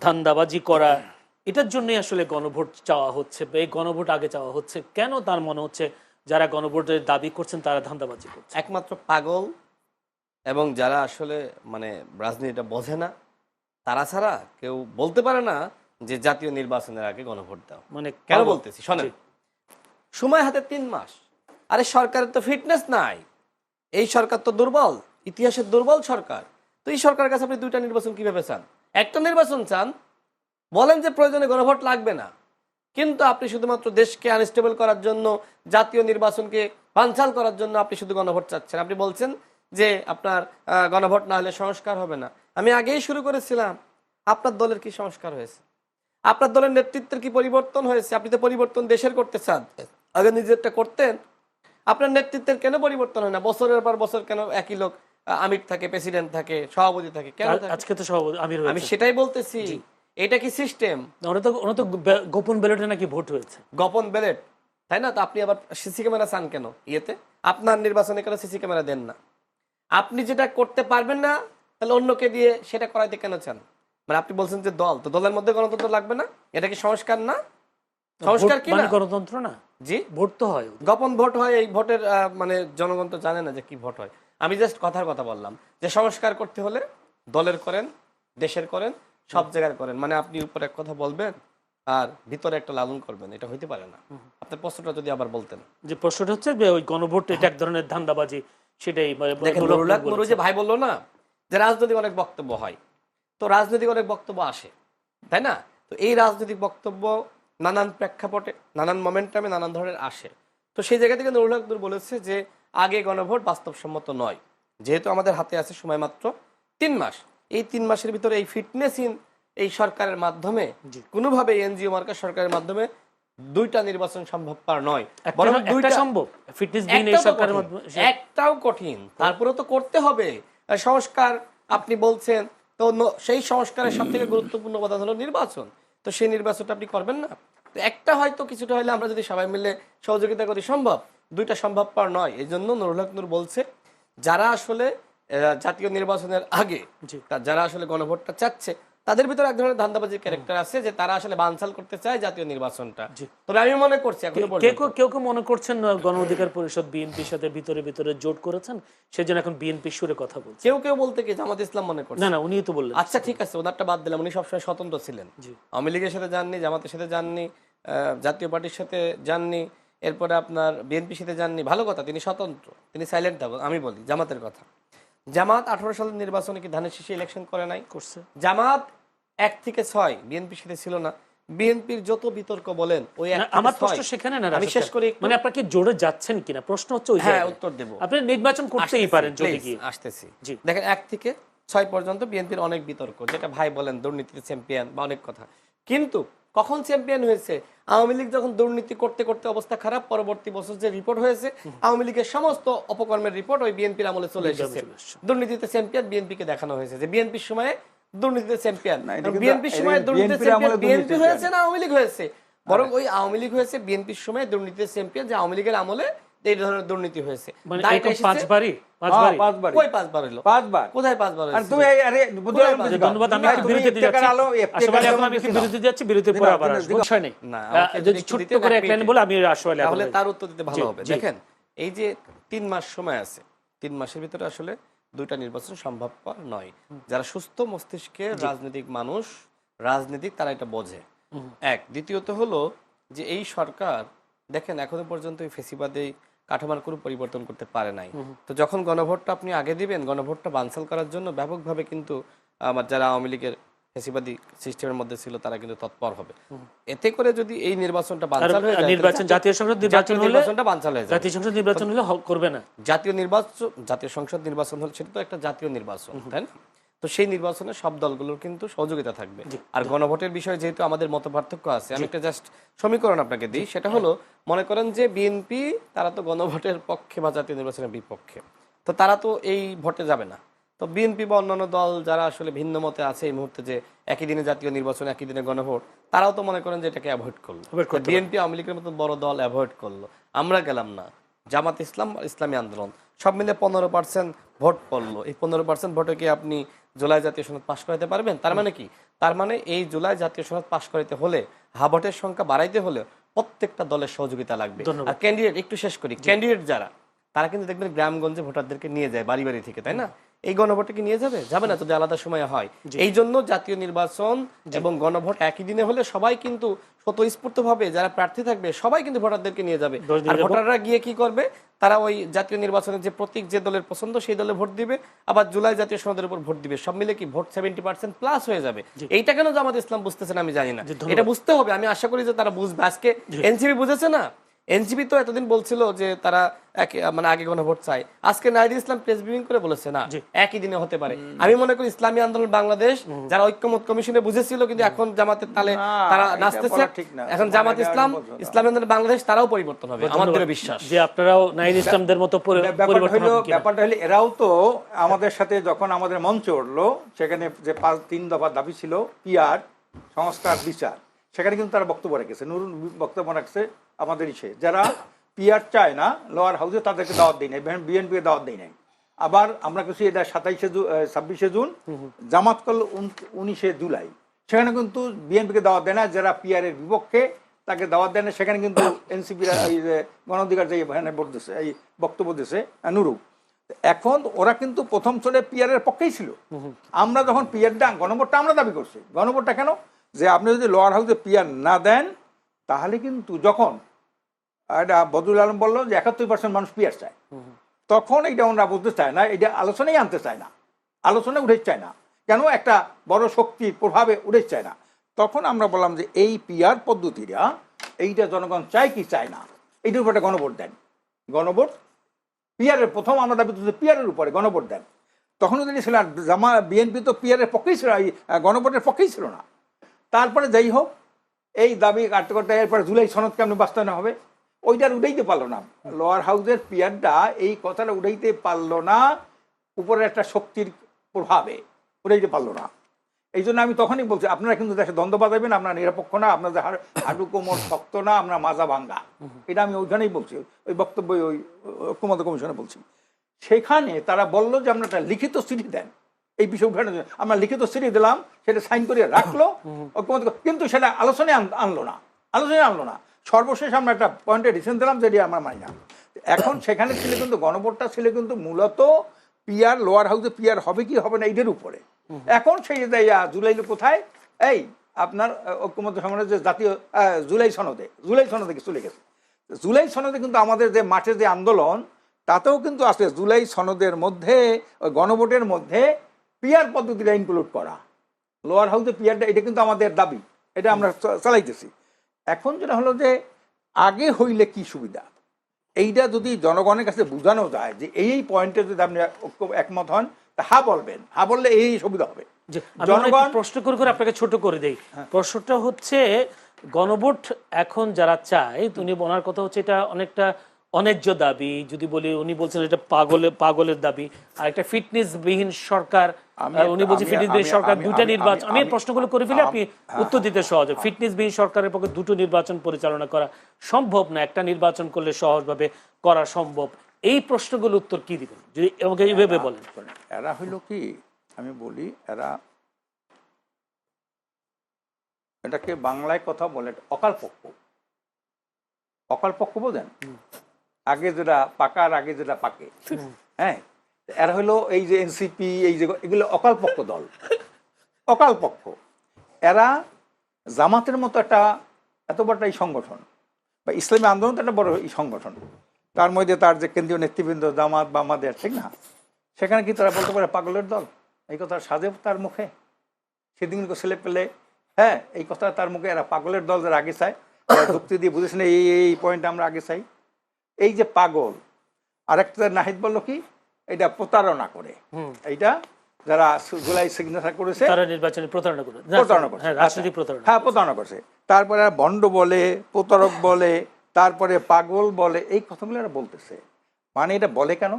ধান্দাবাজি করা, এটার জন্যই আসলে গণভোট চাওয়া হচ্ছে, এই গণভোট আগে চাওয়া হচ্ছে কেন? তার মনে হচ্ছে যারা গণভোটের দাবি করছেন তারা ধান্দাবাজি করছে। একমাত্র পাগল এবং যারা আসলে মানে রাজনীতিটা বোঝে না, তারা ছাড়া কেউ বলতে পারে না যে জাতীয় নির্বাচনের আগে গণভোট দাও। মানে কেন বলতেছি শোনেন, সময় হাতে 3 মাস। আরে সরকারের তো ফিটনেস নাই, এই সরকার তো দুর্বল, ইতিহাসের দুর্বল সরকার। তো এই সরকারের কাছে আপনি 2টা নির্বাচন কিভাবে চান? একটা নির্বাচন চান, বলেন যে প্রয়োজনে গণভোট লাগবে না, কিন্তু আপনি শুধুমাত্র দেশকে আনস্টেবল করার জন্য, জাতীয় নির্বাচনকে বানচাল করার জন্য আপনি শুধু গণভোট চাচ্ছেন। আপনি বলছেন যে আপনার গণভোট না হলে সংস্কার হবে না। আমি আগেই শুরু করেছিলাম, আপনার দলের কি সংস্কার হয়েছে? আপনার দলের নেতৃত্বের কি পরিবর্তন হয়েছে? আপনি তো পরিবর্তন দেশের করতে চান, আগে নিজেরটা করতেন। আপনার নেতৃত্বের কেন পরিবর্তন হয় না? বছরের পর বছর কেন একই লোক আমির থাকে, প্রেসিডেন্ট থাকে, সভাপতি থাকে, কেন থাকে? আজকে তো সভাপতি আমির আমি হয়েছে। সেটাই বলতেছি, এটা কি সিস্টেম? ওরা তো গোপন ব্যালটে নাকি ভোট হয়েছে। গোপন ব্যালট, তাই না? তো আপনি আবার সিসি ক্যামেরা চান কেন? ইয়েতে আপনার নির্বাচনে কেন সিসি ক্যামেরা দেন না? আপনি যেটা করতে পারবেন না, তাহলে অন্যকে দিয়ে সেটা করাইতে কেন চান? মানে আপনি বলছেন যে দল, তো দলের মধ্যে গণতন্ত্র লাগবে না? এটা কি সংস্কার না? সংস্কার কি না? গণতন্ত্র না, জি, ভোট তো হয়। গোপন ভোট হয়। এই ভোটের মানে জনগণ তো জানে না যে কি ভোট হয়। আমি জাস্ট কথার কথা বললাম যে সংস্কার করতে হলে দলের করেন, দেশের করেন, সব জায়গায় করেন। মানে আপনি উপরে এক কথা বলবেন আর ভিতরে একটা লালন করবেন, এটা হইতে পারে না। আপনার প্রশ্নটা যদি আবার বলতেন। যে প্রশ্নটা হচ্ছে যে ওই গণভোট এটা এক ধরনের ধান্দাবাজি, সেটাই দেখেন নুরুল হক নুরু যে ভাই বললো না যে রাজনৈতিক অনেক বক্তব্য হয়, তো রাজনৈতিক অনেক বক্তব্য আসে, তাই না? তো এই রাজনৈতিক বক্তব্য নানান প্রেক্ষাপটে, নানান মোমেন্টামে, নানান ধরনের আসে। তো সেই জায়গা থেকে নুরুল হক নূর বলেছে যে আগে গণভোট বাস্তবসম্মত নয়, যেহেতু আমাদের হাতে আছে সময় মাত্র 3 মাস। এই 3 মাসের ভিতরে এই ফিটনেসহীন এই সরকারের মাধ্যমে, কোনোভাবে এনজিও মার্কা সরকারের মাধ্যমে 2টা নির্বাচন সম্ভবপর নয়। বরং 2টা সম্ভব, ফিটনেস বিহীন এই সরকারের মধ্যে একটাও কঠিন, তারপরে তো করতে হবে সংস্কার। আপনি বলছেন তো সেই সংস্কারের সব থেকে গুরুত্বপূর্ণ কথা হলো নির্বাচন, তো সেই নির্বাচনটা আপনি করবেন না? তো একটা হয়তো কিছুটা হলে আমরা যদি সবাই মিলে সহযোগিতা করি সম্ভব, 2টা সম্ভবপর নয়। এই জন্য নুরুল হক নূর বলছে যারা আসলে জাতীয় নির্বাচনের আগে যারা আসলে গণভোটটা চাচ্ছে, তাদের ভিতরে এক ধরনের ধান্দাবাজির ক্যারেক্টার আছে যে তারা আসলে বানচাল করতে চায় জাতীয় নির্বাচনটা। তবে আমি মনে করছি কেউ মনে করছেন গণ অধিকার পরিষদ বিএনপির সাথে ভিতরে ভিতরে জোট করেছেন, সেজন্য এখন বিএনপি সুরে কথা বলছে। কেউ বলতে কি জামাত ইসলাম মনে করছে। না, উনি তো বললেন। আচ্ছা ঠিক আছে, ওনারটা বাদ দিলাম, উনি সবসময় স্বতন্ত্র ছিলেন, আওয়ামী লীগের সাথে যাননি, জামাতের সাথে যাননি, জাতীয় পার্টির সাথে যাননি, এরপরে আপনার বিএনপির সাথে যাননি, ভালো কথা, তিনি স্বতন্ত্র, তিনি সাইলেন্ট থাকুন। আমি বলি জামাতের কথা, জামাত 18 সালের নির্বাচনে কি ধানের শীষে ইলেকশন করে নাই? করছে। জামাত 1 থেকে 6 বিএনপির সাথে ছিল না। বিএনপির যত বিতর্ক বলেন, ওই আমার প্রশ্ন সেখানে না, আমি শেষ করি, মানে আপনারা কি জোরে যাচ্ছেন কিনা প্রশ্ন হচ্ছে ওই হ্যাঁ উত্তর দেব। আপনি নির্বাচন করতেই পারেন যদি কি আসতেছি। দেখেন 1 থেকে 6 পর্যন্ত বিএনপির অনেক বিতর্ক, যেটা ভাই বলেন দুর্নীতিতে চ্যাম্পিয়ন বা অনেক কথা, কিন্তু কখন চ্যাম্পিয়ন হয়েছে? আওয়ামী লীগ যখন দুর্নীতি করতে করতে অবস্থা খারাপ, পরবর্তী বছর যে রিপোর্ট হয়েছে আওয়ামী লীগের সমস্ত অপকর্মের রিপোর্ট ওই বিএনপির আমলে চলে এসেছে। দুর্নীতিতে চ্যাম্পিয়ন বিএনপিকে দেখানো হয়েছে যে বিএনপির সময়ে দুর্নীতিতে চ্যাম্পিয়ন, বিএনপির সময় দুর্নীতিতে চ্যাম্পিয়ন বিএনপি হয়েছে না আওয়ামী লীগ হয়েছে? বরং ওই আওয়ামী লীগ হয়েছে বিএনপির সময় দুর্নীতিতে চ্যাম্পিয়ন, যে আওয়ামী লীগের আমলে এই ধরনের দুর্নীতি হয়েছে। মানে দায়টা এরকম এসেছে- পাঁচবারই পাঁচবারই। কই পাঁচবার হলো? পাঁচবার। কোথায় পাঁচবার আর হয়েছে? তুমি আরে কোথায় ধন্যবাদ, আমি একটু তুমি বিরতিতে ইফতেখার যাচ্ছি। আলো, আসলে ইফতেখার এখন আমি একটু আলো বিরতিতে যাচ্ছি, বিরতির পরে আবার আসবো। বিষয় নেই। না, আমাকে যদি একটু ছোট্ট দিতে করে এক এক লাইন মিনিট। বলে আমি আসলে তাহলে তার উত্তর দিতে ভালো জি, হবে। জি। দেখেন, এই যে 3 মাস সময় আছে, 3 মাসের ভিতরে আসলে 2টা নির্বাচন সম্ভবপর নয়। যারা সুস্থ মস্তিষ্কের রাজনৈতিক মানুষ, রাজনীতিক, তারা এটা বোঝে। এক, দ্বিতীয়ত হলো যে এই সরকার দেখেন এখনো পর্যন্ত এই ফেসিবাদী কাঠামোর কোনো পরিবর্তন করতে পারে নাই। তো যখন গণভোটটা আপনি আগে দিবেন, গণভোটটা বানচাল করার জন্য ব্যাপকভাবে কিন্তু আমার যারা আওয়ামী লীগের ফেসিবাদী সিস্টেমের মধ্যে ছিল তারা কিন্তু তৎপর হবে। এতে করে যদি এই নির্বাচনটা বানচাল হয়ে যায়, নির্বাচন, জাতীয় সংসদ জাতীয় নির্বাচন হলে, নির্বাচনটা বানচাল হয়ে যাবে। জাতীয় সংসদ নির্বাচন হলে করবে না। জাতীয় সংসদ নির্বাচন হলে সেটা তো একটা জাতীয় নির্বাচন, তাই না? তো সেই নির্বাচনে সব দলগুলোর কিন্তু সহযোগিতা থাকবে। আর গণভোটের বিষয়ে যেহেতু আমাদের মত পার্থক্য আছে, আমি একটা জাস্ট সমীকরণ আপনাকে দিই। সেটা হলো, মনে করেন যে বিএনপি তারা তো গণভোটের পক্ষে বা জাতীয় নির্বাচনের বিপক্ষে, তো তারা তো এই ভোটে যাবে না। তো বিএনপি বা অন্যান্য দল যারা আসলে ভিন্ন মতে আছে এই মুহূর্তে, যে একই দিনে জাতীয় নির্বাচন একই দিনে গণভোট, তারাও তো মনে করেন যে এটাকে অ্যাভয়েড করলো। বিএনপি আওয়ামী লীগের মতো বড় দল অ্যাভয়েড করলো, আমরা গেলাম না। জামাত ইসলাম, ইসলামী আন্দোলন সব মিলে 15% ভোট পড়লো। এই 15% ভোটে কি আপনি জুলাই জাতীয় সনদ পাশ করাতে পারবেন? তার মানে কি? তার মানে এই জুলাই জাতীয় সনদ পাশ করাতে হলে, ভোটের সংখ্যা বাড়াইতে হলে প্রত্যেকটা দলের সহযোগিতা লাগবে। আর ক্যান্ডিডেট, একটু শেষ করি, ক্যান্ডিডেট যারা, তারা কিন্তু দেখবেন গ্রামগঞ্জে ভোটারদেরকে নিয়ে যায় বাড়ি বাড়ি থেকে, তাই না? এই গণভোটে কি নিয়ে যাবে? যাবে না, যদি আলাদা সময় হয়। এই জন্য জাতীয় নির্বাচন এবং গণভোট একই দিনে হলে সবাই কিন্তু স্বতঃস্ফূর্তভাবে যারা প্রার্থী থাকবে সবাই কিন্তু ভোটারদেরকে নিয়ে যাবে। আর ভোটাররা গিয়ে কি করবে? তারা ওই জাতীয় নির্বাচনের যে প্রতীক, যে দলের পছন্দ সেই দলে ভোট দিবে, আবার জুলাই জাতীয় সনদের উপর ভোট দিবে। সব মিলে কি ভোট 70% প্লাস হয়ে যাবে। এইটা কেন জামাত ইসলাম বুঝতেছেন আমি জানি না, এটা বুঝতে হবে। আমি আশা করি যে তারা বুঝবে। আজকে এনসিপি বুঝেছে না? এনসিপি তো এতদিন বলছিল যে তারা মানে আগে গণভোট চায়। আজকে নাহিদ ইসলাম প্রেস ব্রিফিং করে বলেছে না, একই দিনে হতে পারে। আমি মনে করি ইসলামী আন্দোলন বাংলাদেশ যারা ঐক্যমত কমিশনে বুঝেছিল, কিন্তু এখন জামাতের তালে তারা নাচতেছে। এখন জামাত ইসলাম, ইসলামী আন্দোলন বাংলাদেশ, তারাও পরিবর্তন হবে, আমাদের বিশ্বাস। যে আপনারাও নাহিদ ইসলামদের মতো পরিবর্তন হবে। ব্যাপারটা হলো এরাও তো আমাদের সাথে যখন আমাদের মঞ্চে উঠলো, সেখানে যে 3 দফা দাবি ছিল, পিআর, সংস্কার, বিচার, সেখানে কিন্তু তারা বক্তব্য রেখেছে। নুরুল বক্তব্য রাখছে আমাদের ইসে, যারা পিআর চায় না লোয়ার হাউসে, তাদেরকে দাওয়াত দেয় নাই, বিএনপি দাওয়াত দেয় নাই। আবার আমরা কিছু এটা 26শে জুন, জামাত করলো 19শে জুলাই, সেখানে কিন্তু বিএনপিকে দাওয়াত দেয় না। যারা পিআর এর বিপক্ষে তাকে দাওয়াত দেয় না। সেখানে কিন্তু এনসিপির এই যে গণ অধিকার যে ভোট দিচ্ছে, এই বক্তব্য দিচ্ছে নুরু। এখন ওরা কিন্তু প্রথম চলে পিআর এর পক্ষেই ছিল। আমরা যখন পিআরটা, গণভোটটা আমরা দাবি করছি, গণভোটটা কেন, যে আপনি যদি লোয়ার হাউসে পিআর না দেন, তাহলে কিন্তু যখন এটা বদরুল আলম বললো যে 71% মানুষ পিআর চায়, তখন এইটা ওরা বুঝতে চায় না, এটা আলোচনাই আনতে চায় না, আলোচনায় উঠে চায় না। কেন? একটা বড় শক্তির প্রভাবে উঠে চায় না। তখন আমরা বললাম যে এই পিআর পদ্ধতিটা, এইটা জনগণ চায় কি চায় না, এইটার উপরে গণভোট দেন। গণভোট পিআরের প্রথম আমরা দাবি করছি পিআরের উপরে গণভোট দেন। তখন যদি ছিল বিএনপি তো পিআরের পক্ষেই ছিল, গণভোটের পক্ষেই ছিল না। তারপরে যাই হোক, এই দাবি কাটতে করতে এরপরে জুলাই সনদ কেমন বাস্তবায়ন হবে, ওইটার উঠাইতে পারলো না। লোয়ার হাউসের পিআরটা এই কথাটা উঠাইতে পারলো না, উপরের একটা শক্তির প্রভাবে উঠাইতে পারলো না। এই জন্য আমি তখনই বলছি, আপনারা কিন্তু দেশে দ্বন্দ্ব বাজাবেন, আপনারা নিরপেক্ষ না, আপনাদের হাঁটু কোমর শক্ত না, আমরা মাজা ভাঙ্গা। এটা আমি ওইখানেই বলছি, ওই বক্তব্য ওই ঐক্যমত্য কমিশনে বলছি। সেখানে তারা বললো যে আমরা একটা লিখিত চিঠি দেন এই বিষয় উঠানোর জন্য। আমরা লিখিত চিঠি দিলাম, সেটা সাইন করিয়ে রাখলো ঐক্যমত্য, কিন্তু সেটা আলোচনায় আনলো না। সর্বশেষ আমরা একটা পয়েন্টে ডিসিশন দিলাম, যেটি আমরা মানি না। এখন সেখানে ছিল কিন্তু গণভোটটা ছিল কিন্তু মূলত পিআর, লোয়ার হাউসে পিআর হবে কি হবে না এইটার উপরে। এখন সেই জুলাই কোথায়, এই আপনার ঐক্যমত্য সম্মেলনের যে জাতীয় জুলাই সনদে চলে গেছে। জুলাই সনদে কিন্তু আমাদের যে মাঠে যে আন্দোলন, তাতেও কিন্তু আছে জুলাই সনদের মধ্যে, ওই গণভোটের মধ্যে পিআর পদ্ধতিটা ইনক্লুড করা, লোয়ার হাউসে পিআরটা, এটা কিন্তু আমাদের দাবি, এটা আমরা চালাইতেছি। এখন যেটা হলো যে আগে হইলে কি সুবিধা, এইটা যদি জনগণের কাছে বোঝানো যায় যে এই পয়েন্টে যদি আপনি একমত হন, তা বলবেন, বললে এই সুবিধা হবে। জনগণ প্রশ্ন করে আপনাকে ছোট করে দেই। প্রশ্নটা হচ্ছে, গণভোট এখন যারা চায়, তুমি ওনার কথা হচ্ছে এটা অনেকটা অন্যায্য দাবি যদি বলি, উনি বলছেন এটা পাগলের দাবি, আর একটা ফিটনেস বিহীন সরকার, উনি বলছেন ফিটনেস বিহীন সরকার, দুইটা নির্বাচন। আমি প্রশ্নগুলো করে ফেলে আপনি উত্তর দিতে সহজ। ফিটনেস বিহীন সরকারের পক্ষে দুটো নির্বাচন পরিচালনা করা সম্ভব না, একটা নির্বাচন করলে সহজভাবে করা সম্ভব। এই প্রশ্নগুলোর উত্তর কি দিবেন যদি আমাকে এইভাবে বলেন? এরা হইল কি, আমি বলি, এটাকে বাংলায় কথা বলে অকালপক্ষ। অকালপক্ষ বোঝেন? আগে যেটা পাকার আগে যেটা পাকে। হ্যাঁ, এরা হলো এই যে এনসিপি, এই যে এগুলো অকালপক্ষ দল, অকালপক্ষ। এরা জামাতের মতো একটা এত বড় এই সংগঠন, বা ইসলামী আন্দোলন তো একটা বড় এই সংগঠন, তার মধ্যে তার যে কেন্দ্রীয় নেতৃবৃন্দ জামাত বা আমাদের, ঠিক না, সেখানে কি তারা বলতে পারে পাগলের দল? এই কথা সাজে তার মুখে? সেদিন ছেলে পেলে, হ্যাঁ, এই কথা তার মুখে। এরা পাগলের দল যারা আগে চায়, যুক্তি দিয়ে বুঝেছেন এই পয়েন্ট আমরা আগে চাই। এই যে পাগল, আরেকটা নাহিদ বললো কি, এটা প্রতারণা করে, এইটা যারা জুলাই সিগনেচার করেছে তারা নির্বাচনে প্রতারণা করে, রাজনৈতিক প্রতারণা, হ্যাঁ প্রতারণা করছে। তারপরে ভণ্ড বলে, প্রতারক বলে, তারপরে পাগল বলে, এই কথাগুলো এরা বলতেছে। মানে এটা বলে কেন?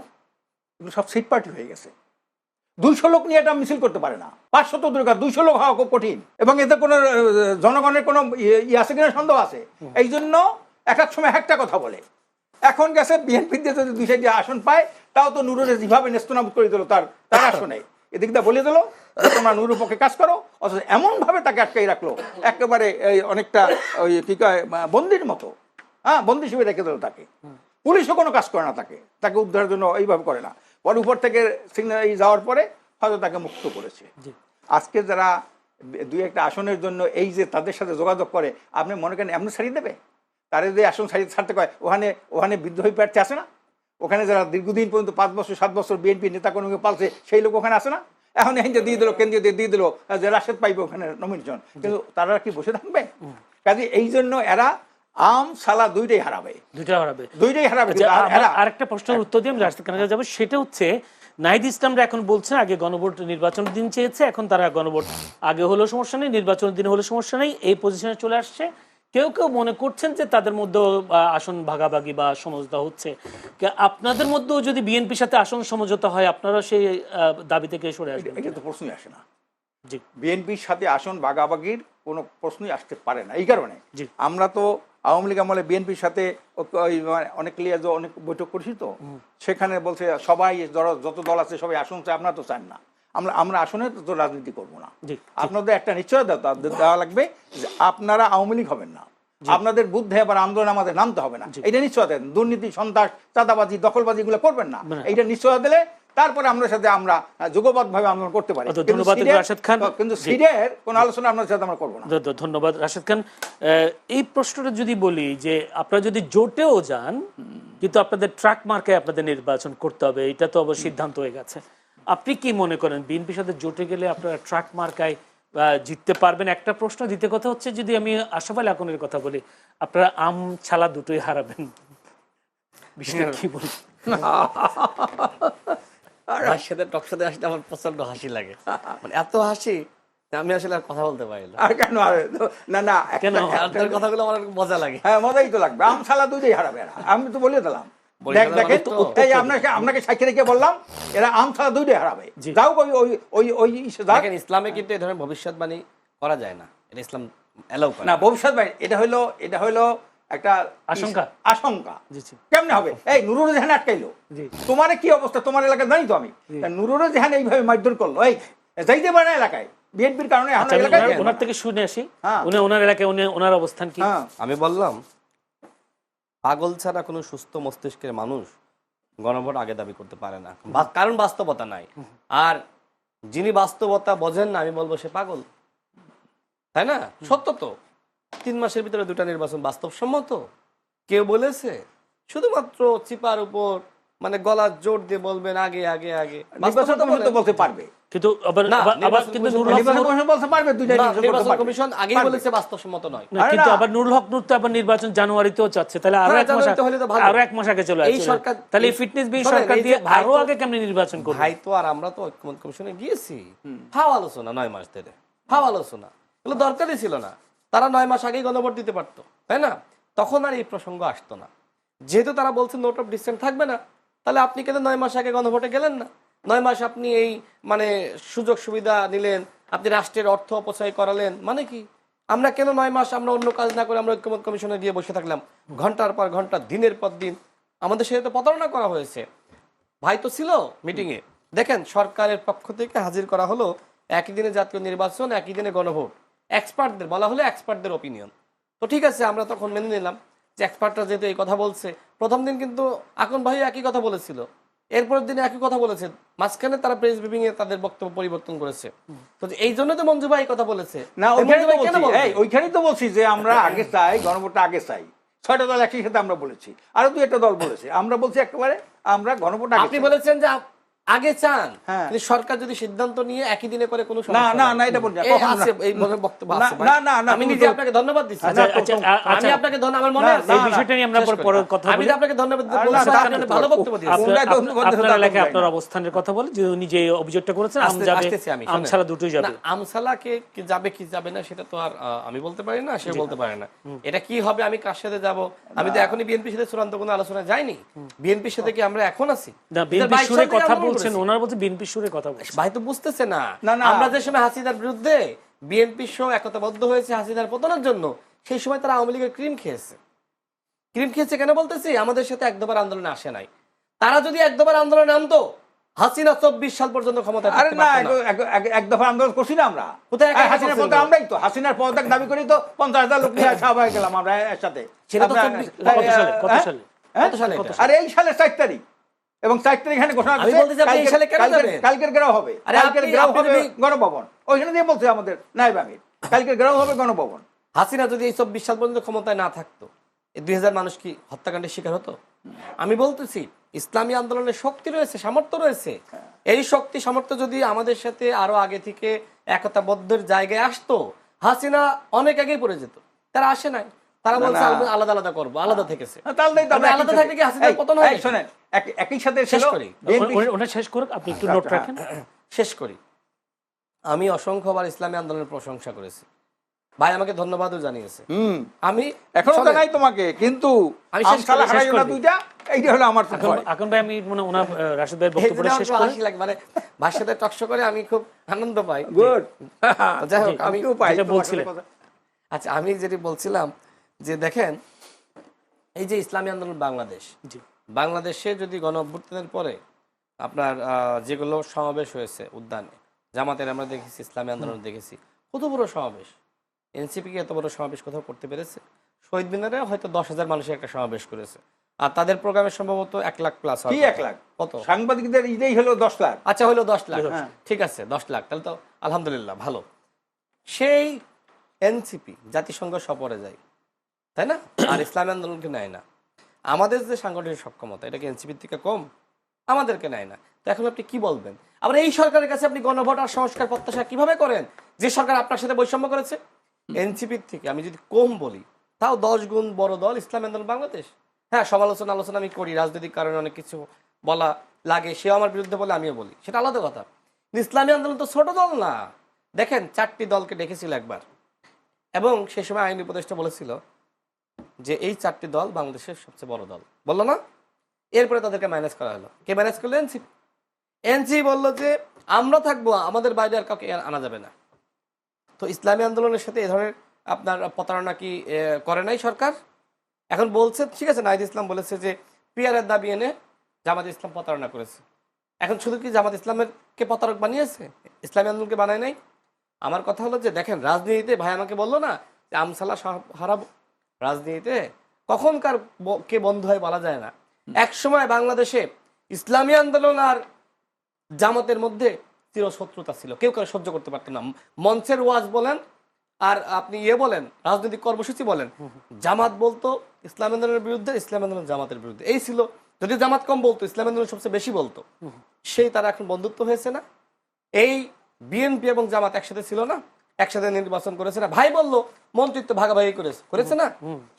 এগুলো সব সিট পার্টি হয়ে গেছে। 200 লোক নিয়ে এটা মিছিল করতে পারে না, 500 দরকার, 200 লোক হওয়া খুব কঠিন, এবং এতে কোনো জনগণের কোনো আছে কিনা সন্দেহ আছে। এই জন্য এক এক সময় একটা কথা বলে। এখন গেছে বিএনপি দিয়ে যদি 200টি আসন পায়, তাও তো নুরুরে যেভাবে নেস্তনাবুদ করে দিল তার আসনে, এদিক দিয়ে বলে দিল তোমরা নুরুর পক্ষে কাজ করো, অথচ এমন ভাবে তাকে আটকাই রাখলো, একেবারে অনেকটা ওই কি কয় বন্দির মতো, হ্যাঁ, বন্দি হিসেবে রেখে দিল তাকে। পুলিশও কোনো কাজ করে না, তাকে উদ্ধারের জন্য এইভাবে করে না। পরে উপর থেকে সিগন্যাল যাওয়ার পরে হয়তো তাকে মুক্ত করেছে। আজকে যারা 2-1টা আসনের জন্য এই যে তাদের সাথে যোগাযোগ করে, আপনি মনে করেন এমন ছাড়িয়ে দেবে? তারা যদি আসন ছাড়তে কয়, ওখানে বিদ্রোহী প্রার্থী আছে না? ওখানে যারা দীর্ঘদিন পর্যন্ত 5 বছর 7 বছর বিএনপি নেতা কর্মীকে পালছে, সেই লোক ওখানে আছে না? এখন যে দিয়ে দিল, কেন্দ্রীয় দিয়ে দিল যে রাশেদ পাইবে ওখানে নমিনেশন, কিন্তু তারা কি বসে থাকবে? কাজে এই জন্য এরা আম সালা দুইটাই হারাবে। আরেকটা প্রশ্নের উত্তর দিয়ে আমি রাশেদ খানের যাবো, সেটা হচ্ছে নাহিদ ইসলামরা এখন বলছেন আগে গণভোট নির্বাচনের দিন চেয়েছে, এখন তারা গণভোট আগে হলেও সমস্যা নেই, নির্বাচনের দিন হলেও সমস্যা নেই, এই পজিশনে চলে আসছে। কেউ কেউ মনে করছেন যে তাদের মধ্যে আসন ভাগাভাগি বা সমঝোতা হচ্ছে। আপনাদের মধ্যেও যদি বিএনপির সাথে আসন সমঝোতা হয়, আপনারা সেই দাবি থেকে সরে আসবেন? এটা তো প্রশ্নই আসে না। জি, বিএনপির সাথে আসন ভাগাভাগির কোনো প্রশ্নই আসতে পারে না। এই কারণে আমরা তো আওয়ামী লীগ আমলে বিএনপির সাথে অনেক অনেক বৈঠক করছি, তো সেখানে বলছে সবাই যত দল আছে সবাই আসন চায়, আপনারা তো চান না। আমরা আসনে তো রাজনীতি করবো না। আপনাদের একটা নিশ্চয়তা দেওয়া লাগবে যে আপনারা আওয়ামী লীগ হবেন না, আপনাদের বুদ্ধে আবার আন্দোলন আমাদের নামতে হবে না, এইটা নিশ্চয়তা দেন। দুর্নীতি, সন্ত্রাস, চাঁদাবাজি, দখলবাজি এগুলো করবেন না, এইটা নিশ্চয়তা দিলে তারপরে আমরা সাথে আমরা যুগপৎ ভাবে আন্দোলন করতে পারি। ধন্যবাদ রাশেদ খান। কিন্তু সিটের কোনো আলোচনা আপনার সাথে আমরা করবো না। ধন্যবাদ রাশেদ খান। এই প্রশ্নটা যদি বলি যে আপনারা যদি জোটেও যান, কিন্তু আপনাদের ট্রাক মার্কায় আপনাদের নির্বাচন করতে হবে, এটা তো অবশ্য সিদ্ধান্ত হয়ে গেছে। আপনি কি মনে করেন বিএনপির সাথে জোটে গেলে আপনারা ট্রাক মার্কায় জিততে পারবেন? একটা প্রশ্ন। দ্বিতীয় কথা হচ্ছে, যদি আমি আশরাফ আলী আকনের কথা বলি, আপনারা আম ছালা দুটোই হারাবেন, বিষয়টা কি বলবেন? তার সাথে টকশোতে আসলে আমার প্রচন্ড হাসি লাগে, মানে এত হাসি আমি আসলে আর কথা বলতে পারি না। আর কেন? না কেন? আপনার কথাগুলো আমার মজা লাগে। হ্যাঁ, মজাই তো লাগবে। আম ছালা দুটোই হারাবে এরা, আমি তো বলে দিলাম। আপনাকে সাক্ষী রেখে বললাম এরা আম ছাড়া দুইটাই হারাবে। যাও ইসলামে কিন্তু এই ধরনের ভবিষ্যৎবাণী করা যায় না, এটা ইসলাম এলাও করে না। ভবিষ্যৎবাণী এটা হইলো একটা আশঙ্কা। কেমনে হবে? এই নুরুল জাহান আটকাইলো, তোমার কি অবস্থা তোমার এলাকায় জানি তো আমি। নুরুল জাহান এইভাবে মারধর করলো, এই যাইতে পারে না এলাকায় বিএনপির কারণে। ওনার থেকে শুনে আসি, উনি ওনার এলাকায় ওনার অবস্থান কি? আমি বললাম পাগল ছাড়া কোনো সুস্থ মস্তিষ্কের মানুষ গণভোট আগে দাবি করতে পারে না, কারণ বাস্তবতা নাই। আর যিনি বাস্তবতা বোঝেন না, আমি বলবো সে পাগল, তাই না? সত্য তো, 3 মাসের ভিতরে 2টা নির্বাচন বাস্তবসম্মত। কেউ বলেছে? শুধুমাত্র চিপার উপর মানে গলা জোর দিয়ে বলবেন আগে আগে আগে, বলতে পারবে, কিন্তু কমিশন আগেই বলেছে বাস্তবসম্মত নয়। কিন্তু আবার নুরুল হক নূর তো আবার নির্বাচন জানুয়ারিতেও চাচ্ছে, তাহলে আরো এক মাস আগে চলে আসছে। এই সরকার, তাহলে ফিটনেস বিল সরকার দিয়ে আরো আগে কেমনে নির্বাচন করবে? ভাই তো আর আমরা তো ঐক্যমত্য কমিশনে গিয়েছি, ফাও আলোচনা 9 মাস ধরে, ফাও আলোচনা, এগুলো দরকারই ছিল না। তারা 9 মাস আগেই গণভোট দিতে পারতো, তাই না? তখন আর এই প্রসঙ্গ আসতো না। যেহেতু তারা বলছে নোট অফ ডিসেন্ট থাকবে না, তাহলে আপনি কেন 9 মাস আগে গণভোটে গেলেন না? 9 মাস আপনি এই মানে সুযোগ সুবিধা নিলেন, আপনি রাষ্ট্রের অর্থ অপচয় করালেন, মানে কি? আমরা কেন 9 মাস আমরা অন্য কাজ না করে আমরা ঐক্যমত্য কমিশনে গিয়ে বসে থাকলাম ঘন্টার পর ঘন্টা, দিনের পর দিন? আমাদের সাথে তো প্রতারণা করা হয়েছে। ভাই তো ছিল মিটিং এ, দেখেন সরকারের পক্ষ থেকে হাজির করা হলো একই দিনে জাতীয় নির্বাচন, একই দিনে গণভোট, এক্সপার্টদের বলা হলো এক্সপার্টদের ওপিনিয়ন। তো ঠিক আছে, আমরা তখন মেনে নিলাম যে এক্সপার্টরা যেহেতু এই কথা বলছে। প্রথম দিন কিন্তু আকন ভাই একই কথা বলেছিল, এরপরের দিনে একই কথা বলেছে, মাঝখানে তারা প্রেস ব্রিফিং এ তাদের বক্তব্য পরিবর্তন করেছে। তো এই জন্য তো মঞ্জু ভাই এই কথা বলেছে না, এই মঞ্জু ভাই কেন বলবে? ওইখানেই তো বলছি যে আমরা আগে চাই, গণভোটটা আগে চাই। 6টা দল একই সাথে আমরা বলেছি, আরো 2-1টা দল বলেছে, আমরা বলছি একেবারে আমরা গণভোট আগে আপনি চাই। বলেছেন যে আগে চান, হ্যাঁ। কিন্তু সরকার যদি সিদ্ধান্ত নিয়ে একই দিনে করে কোনো না সমস্যা না নাই। না, এটা বলছি না, এই কখনো আছে, না। এই বক্তব্য না, আছে ভাই। না, না, না, আমি তুমি নিজে তো- আপনাকে ধন্যবাদ দিচ্ছি। আচ্ছা, আমি আচ্ছা, আপনাকে আমার মনে আছে এই বিষয়টা নিয়ে আমরা শেষ করি। পরে কথা আমি বলি। তো আপনাকে ধন্যবাদ আর বলছি, না, আপনি ভালো বক্তব্য দিয়েছেন। আমরা ধন্যবাদ আপনার দিতে এলাকায় পারবো আপনার না। অবস্থানের কথা বলে যে উনি যে অভিযোগটা করেছেন আম যাবে, আসতেছি আমি, শোনেন। আমছাড়া দুটোই যাবে। না, আমসালাকে কি যাবে কি যাবে না সেটা তো আর আমি বলতে পারি না, সে বলতে পারে না। এটা কি হবে, আমি কার সাথে যাব? আমি তো এখনই বিএনপির সাথে চূড়ান্ত কোনো আলোচনা যাইনি। বিএনপির সাথে কি আমরা এখন আছি? না, বিএনপি 2022 সুরে সাল থেকে কথা আন্দোলন বলছেন, করেছি। ওনার বলছে বিএনপি সুরে কথা বলছেন। ভাই তো বুঝতেছে না, না, না। আমরা যে সময় হাসিনার বিরুদ্ধে বিএনপি সহ একতাবদ্ধ হয়েছে হাসিনার পতনের জন্য, সেই সময় তারা আওয়ামী লীগের ক্রিম খেয়েছে। ক্রিম খেয়েছে কেন বলতেছি? আমাদের সাথে একদবার আন্দোলনে আসে নাই। তারা যদি একদবার আন্দোলনে নামতো, হাসিনা 24 সাল পর্যন্ত ক্ষমতায় আরে থাকতে না, পারতো না। এক দফা আন্দোলন করছি না আমরা। কোথায় এক দফা হাসিনার করছিল? পদে আমরাই তো, হাসিনার পদত্যাগ দাবি করি তো 50,000 লোক নিয়ে সবাই গেলাম আমরা এর সাথে। সেটা তো আপনার- 24 কত সালে? কত হ্যাঁ? সালে? হ্যাঁ? কত সালে এটা? আর এই সালের 4 তারিখ, এবং 4 তারিখ এখানে ঘোষণা আমি করছে, বলতে চাই, আপনি এই সালে কেন যাবেন? কালকের গ্রাম হবে, আরে কালকের আপনি- গ্রাম আপনি হবে যদি- গণভবন, ওইখানে দিয়ে বলছে আমাদের নায়েব আমির, কালকের গ্রাম হবে গণভবন। হাসিনা যদি এই 24 সাল পর্যন্ত ক্ষমতায় না থাকতো, এই 2000 মানুষ কি হত্যাকাণ্ডের শিকার হতো? আমি বলতেছি ইসলামী আন্দোলনের শক্তি রয়েছে, সামর্থ্য রয়েছে। এই শক্তি সামর্থ্য যদি আমাদের সাথে আরো আগে থেকে একতাবদ্ধের জায়গায় আসতো, হাসিনা অনেক আগেই পড়ে যেত। তারা আসে নাই, তারা বলছে না। আমরা আলাদা আলাদা করবো, আলাদা থেকেছে। তাহলে তো আমরা আমরা আলাদা একই থাকলে কি সাথে- হাসিনার এই, পতন হয় এই নাকি? শোনেন, একই সাথে শেষ ছিল করি। BNP ওটা শেষ করুক, আপনি একটু নোট রাখেন। শেষ করি। আমি অসংখ্যবার ইসলামী আন্দোলনের প্রশংসা করেছি, ভাই আমাকে ধন্যবাদও জানিয়েছে। আমি এখনো শোনেন, জানাই তোমাকে, কিন্তু আমি শেষ আমসালা করে- হারাইও শেষ না করে দিই। দুইটা, এইটা হলো আমার তো ভয়। এখন ভাই আমি মনে ওনার রাশেদ ভাইয়ের এই বক্তব্যটা জন্য শেষ আমার করি। হাসি লাগে, মানে ভাইয়ের সাথে টকশো করে আমি খুব আনন্দ পাই। গুড। তো যাই হোক, আমি আমিও পাই যেটা তোমার বলছিলেন। সাথে কথা। আচ্ছা, আমি যেটি বলছিলাম যে দেখেন, এই যে ইসলামী আন্দোলন জি। বাংলাদেশে যদি গণ অভ্যুত্থানের পরে আপনার যেগুলো সমাবেশ হয়েছে উদ্যানে, জামাতের আমরা দেখেছি, ইসলামী আন্দোলন দেখেছি, কত বড় সমাবেশ। এনসিপি কি এত বড় সমাবেশ কোথাও করতে পেরেছে? শহীদ মিনারে হয়তো 10,000 মানুষের একটা সমাবেশ করেছে, আর তাদের প্রোগ্রামে সম্ভবত 1 লাখ প্লাস। কি 1 লাখ? কত? সাংবাদিকদের ঈদেই হলো 10 লাখ। আচ্ছা, হলো 10 লাখ। হ্যাঁ। ঠিক আছে, 10 লাখ, তাহলে তো আলহামদুলিল্লাহ ভালো। সেই এনসিপি জাতিসংঘ সফরে যায়, তাই না? আর ইসলামী আন্দোলনকে নেয় না। আমাদের যে সাংগঠনিক সক্ষমতা, এটা কি এনসিপির থেকে কম? আমাদেরকে নেয় না। তো এখন আপনি কি বলবেন? আবার এই সরকারের কাছে আপনি গণভোট আর সংস্কার প্রত্যাশা কিভাবে করেন, যে সরকার আপনার সাথে বৈষম্য করেছে? এনসিপির থেকে আমি যদি কম বলি, তাও 10 গুণ বড় দল ইসলামী আন্দোলন বাংলাদেশ। হ্যাঁ, সমালোচনা আলোচনা আমি করি, রাজনৈতিক কারণে অনেক কিছু বলা লাগে, সেও আমার বিরুদ্ধে বলে আমিও বলি, সেটা আলাদা কথা। কিন্তু ইসলামী আন্দোলন তো ছোট দল না। দেখেন, 4টি দলকে ডেকেছিল একবার, এবং সে সময় আইন উপদেষ্টা বলেছিল যে এই 4টি দল বাংলাদেশের সবচেয়ে বড় দল, বললো না? এরপরে তাদেরকে ম্যানেজ করা হলো। কে ম্যানেজ করলো? এনসিপি। এনসিপি বললো যে আমরা থাকবো, আমাদের বাইরে আর কাউকে আনা যাবে না। তো ইসলামী আন্দোলনের সাথে এ ধরনের আপনার প্রতারণা কি করে নাই সরকার? এখন বলছে ঠিক আছে, নাহিদ ইসলাম বলেছে যে পিয়ারের দাবি এনে জামাত ইসলাম প্রতারণা করেছে। এখন শুধু কি জামাত ইসলামের কে প্রতারক বানিয়েছে, ইসলামী আন্দোলনকে বানায় নাই? আমার কথা হলো যে দেখেন, রাজনীতিতে ভাই আমাকে বললো না যে আমসালা হারাবো, রাজনীতিতে কখনকার কে বন্ধু হয় বলা যায় না। এক সময় বাংলাদেশে ইসলামী আন্দোলন আর জামাতের মধ্যে চিরশত্রুতা ছিল, কেউ কেউ সহ্য করতে পারতো না। মঞ্চের ওয়াজ বলেন আর আপনি বলেন, রাজনৈতিক কর্মসূচি বলেন, জামাত বলতো ইসলাম আন্দোলনের বিরুদ্ধে, ইসলাম আন্দোলন জামাতের বিরুদ্ধে, এই ছিল। যদি জামাত কম বলতো, ইসলাম আন্দোলন সবচেয়ে বেশি বলতো। সেই তারা এখন বন্ধুত্ব হয়েছে না? এই বিএনপি এবং জামাত একসাথে ছিল না, একসাথে নির্বাচন করেছে না, ভাই বললো মন্ত্রিত্ব ভাগাভাগি করেছে না?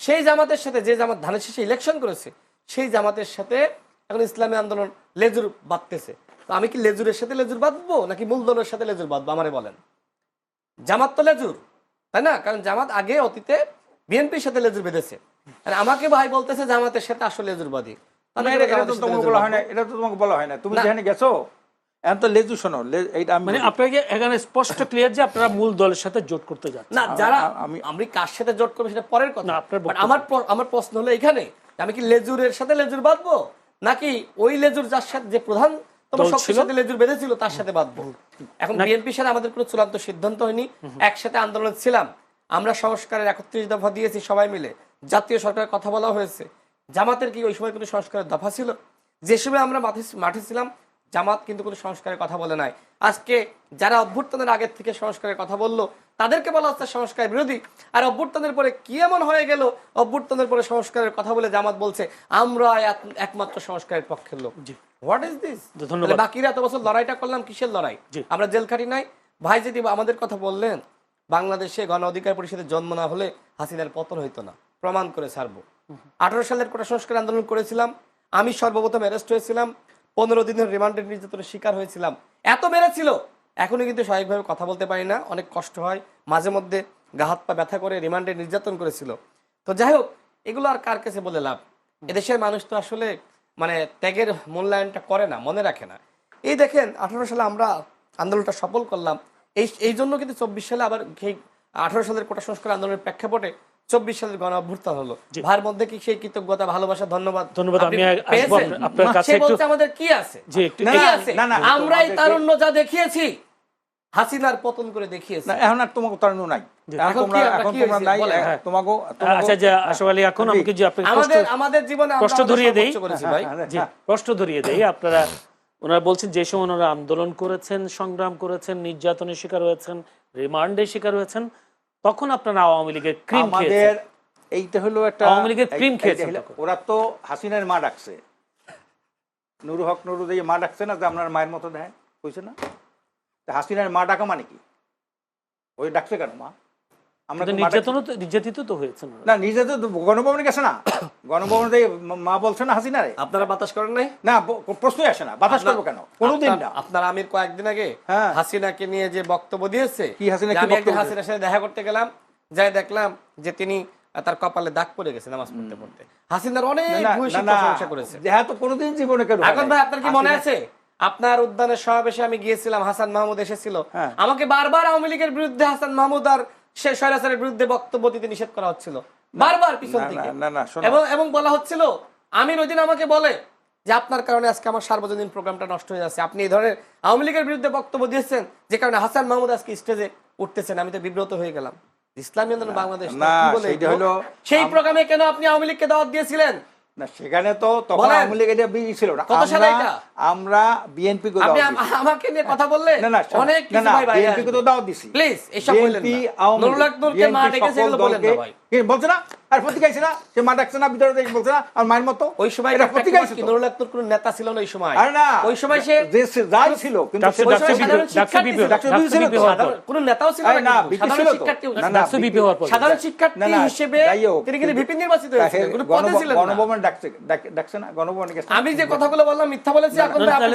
সেই জামাতের সাথে, যে জামাত ধানের শেষে ইলেকশন করেছে, সেই জামাতের সাথে এখন ইসলামী আন্দোলন লেজুর বাঁধতেছে। তো আমি কি লেজুরের সাথে লেজুর বাঁধবো, নাকি মূলধনের সাথে লেজুর বাঁধবো? আমারে বলেন। জামাত তো লেজুর, তাই না? কারণ জামাত আগে অতীতে বিএনপির সাথে লেজুর বেঁধেছে, আর আমাকে ভাই বলতেছে জামাতের সাথে আসলে লেজুরবাদী। না, এটা তো তোমাকে বলা হয় না, এটা তো তোমাকে বলা হয় না, তুমি যেখানে গেছো এখন তো লেজু শোনো, এইটা আমি মানে আপনাকে এখানে স্পষ্ট ক্লিয়ার যে আপনারা মূল দলের সাথে জোট করতে যাচ্ছেন। না, যারা আমি- আমি কার সাথে জোট করবো সেটা পরের কথা। না, আপনার But আমার প্রশ্ন হলো এখানে যে আমি কি লেজুরের সাথে লেজুর বাঁধবো, নাকি ওই লেজুর যার সাথে যে প্রধান দল শক্তির ছিল? সাথে লেজুর বেঁধেছিল তার সাথে বাঁধবো? এখন বিএনপির সাথে আমাদের কোনো চূড়ান্ত সিদ্ধান্ত হয়নি। একসাথে আন্দোলনে ছিলাম আমরা, সংস্কারের 31 দফা দিয়েছি সবাই মিলে, জাতীয় সরকারের কথা বলা হয়েছে। জামাতের কি ওই সময় কোনো সংস্কারের দফা ছিল? যে সময় আমরা মাঠে ছিলাম জামাত কিন্তু কোনো সংস্কারের কথা বলে নাই। আজকে যারা অভ্যুত্থানের আগের থেকে সংস্কারের কথা বললো তাদেরকে বলা হচ্ছে সংস্কার বিরোধী, আর অভ্যুত্থানের পরে কি এমন হয়ে গেল অভ্যুত্থানের পরে সংস্কারের কথা বলে জামাত বলছে আমরা একমাত্র সংস্কারের পক্ষের লোক। What is this? ধন্যবাদ। বাকিরা এত বছর লড়াইটা করলাম কিসের লড়াই? জি। আমরা জেল খাটি নাই। ভাই যদি আমাদের কথা বললেন বাংলাদেশে গণ অধিকার পরিষদের জন্ম না হলে হাসিনার পতন হইতো না, প্রমাণ করে ছাড়বো। 18 সালের কোটা সংস্কার আন্দোলন করেছিলাম, আমি সর্বপ্রথম অ্যারেস্ট হয়েছিলাম, 15 দিনের রিমান্ডের নির্যাতনের শিকার হয়েছিলাম। এত মেরেছিল, এখনো কিন্তু স্বাভাবিকভাবে কথা বলতে পারি না, অনেক কষ্ট হয়, মাঝে মধ্যে গা হাত পা ব্যথা করে, রিমান্ডে নির্যাতন করেছিল। তো যাই হোক, এগুলো আর কার কাছে বলে লাভ? এদেশের মানুষ তো আসলে মানে ত্যাগের মূল্যায়নটা করে না, মনে রাখে না। এই দেখেন 18 সালে আমরা আন্দোলনটা সফল করলাম, এই জন্য কিন্তু 24 সালে আবার সেই 18 সালের কোটা সংস্কার আন্দোলনের প্রেক্ষাপটে 24 সালের গণ অভ্যুত্থান হলো। ভাইয়ের মধ্যে কি সেই কৃতজ্ঞতা, ভালোবাসা, ধন্যবাদ ধন্যবাদ। আপনি আমি আসবো পেয়েছেন? আপনার কাছে সে একটু। বলছে আমাদের কি আছে? জি, একটু না, কি না, আছে? না, না, আমরাই তোমাদেরকে- তারুণ্য যা দেখিয়েছি হাসিনার পতন করে দেখিয়েছি। না, এখন আর তোমাকে তাড়ানো নাই, এখন কি আমরা কি তোমরা হয়েছে? নাই, বলেন। হ্যাঁ, তোমাকে আচ্ছা, যে আশরাফ আলী, এখন আমি কি যে আপনাকে আমাদের জীবনে আমরা কষ্ট আমাদের ধরিয়ে দেই। সর্বোচ্চ করেছি ভাই। জি, কষ্ট ধরিয়ে দেই। আপনারা ওনারা বলছেন যে সময় ওনারা আন্দোলন করেছেন, সংগ্রাম করেছেন, নির্যাতনের শিকার হয়েছেন, রিমান্ডের শিকার হয়েছেন, তখন আপনারা আওয়ামী লীগের ক্রিম আমাদের খেয়েছেন। এইটা হলো একটা আওয়ামী লীগের ক্রিম এইটা খেয়েছেন হলো- তখন। ওরা তো হাসিনার মা ডাকছে, নুরু হক নুরু দিয়ে মা ডাকছে না, যে আপনার মায়ের মতো দেয়, কইছে না? তা হাসিনার মা ডাকা মানে কি? ওই ডাকছে কেন মা? আমরা কিন্তু তো মা ডাকছি- নির্যাতিত তো হয়েছেন ওনারা। না, নিজে তো গণভবনে গেছে না, গণভবনে দিয়ে মা বলছে না হাসিনারে। আপনারা বাতাস করেন নাই? না, প্রশ্নই আসে না, বাতাস করবো কেন? কোনোদিন না। আপনার আমির কয়েকদিন আগে হ্যাঁ। হাসিনাকে নিয়ে যে বক্তব্য দিয়েছে, কি হাসিনা যে কি আমি একদিন বক্তব্য হাসিনার সাথে দেখা করতে গেলাম, যাই দেখলাম যে তিনি তার কপালে দাগ পড়ে গেছে নামাজ পড়তে পড়তে। হাসিনার অনেক না, ভূয়সী না, প্রশংসা করেছে। দেহা তো কোনোদিন জীবনে কেন হয় এখন নাই। ভাই আপনার কি মনে হাসিনা- আছে আপনার উদ্যানের সমাবেশে আমি গিয়েছিলাম, হাসান মাহমুদ এসেছিল, হ্যাঁ। আমাকে বারবার আওয়ামী লীগের বিরুদ্ধে হাসান মাহমুদ আর শেখ স্বৈরাচারের বিরুদ্ধে বক্তব্য দিতে নিষেধ করা হচ্ছিল বারবার পিছন না, থেকে। না, না, শোনো। এবং বলা হচ্ছিল, আমির ওই দিন আমাকে বলে যে আপনার কারণে আজকে আমার সার্বজনীন প্রোগ্রামটা নষ্ট হয়ে যাচ্ছে, আপনি এই ধরনের আওয়ামী লীগের বিরুদ্ধে বক্তব্য দিয়েছেন যে কারণে হাসান মাহমুদ আজকে স্টেজে উঠতেছেন। আমি তো বিব্রত হয়ে গেলাম। ইসলামী আন্দোলন বাংলাদেশ না, কি বলে সেইটা এগুলো? হলো সেই প্রোগ্রামে কেন আপনি আওয়ামী লীগকে দাওয়াত দিয়েছিলেন? না, সেখানে তো তখন বলেন। আওয়ামী লীগ এটা ছিল না। কত সালে আমরা- এটা? আমরা বিএনপি কে আপনি দাওয়াত দিছি। আমাকে নিয়ে কথা বললে না, না, শোনো। অনেক না, কিছু না, ভাই বাইরে বিএনপি কে তো আসবে। দাওয়াত দিছি। প্লিজ এসব বললেন বিএনপি, না। আওয়ামী লীগ, নুরুল আকবরকে মা বিএনপি ডেকেছে সকল এগুলো বলেন না দলকে- ভাই। কি বলছে না? আর প্রতিকাইছে না? সে মা ডাকছে না, ভিতরে দেখে বলছে না, আর মায়ের মতো। ওই সময় এটা একটা প্রতিকাইছে কি তো। নুরুল আকবর কোন নেতা ছিল না ওই সময়? আরে না, ওই সময় সে যাই ছিল, কিন্তু ডাকসু সে- ওই সময় বিপ্লব, সাধারণ ডাকসু শিক্ষার্থী বিপ্লব, ছিল। ডাকসু ডাকসু ছিল তো। বিপ্লব হওয়ার পর। সাধারণ কোনো নেতাও ছিল আরে না, না, কিন্তু বিপি সাধারণ ছিল তো। শিক্ষার্থী না, না, ডাকসু বিপ্লব হওয়ার পর। সাধারণ শিক্ষার্থী না, না, হিসেবে যাই হোক, তিনি কিন্তু ভিপি নির্বাচিত হয়েছিলেন, কোনো পদে ছিলেন না। গণভবন ডাকছে না, গণভবনে গেছে না। আমি যে কথাগুলো বললাম মিথ্যা বলেছি, এখন তো আপনি তাহলে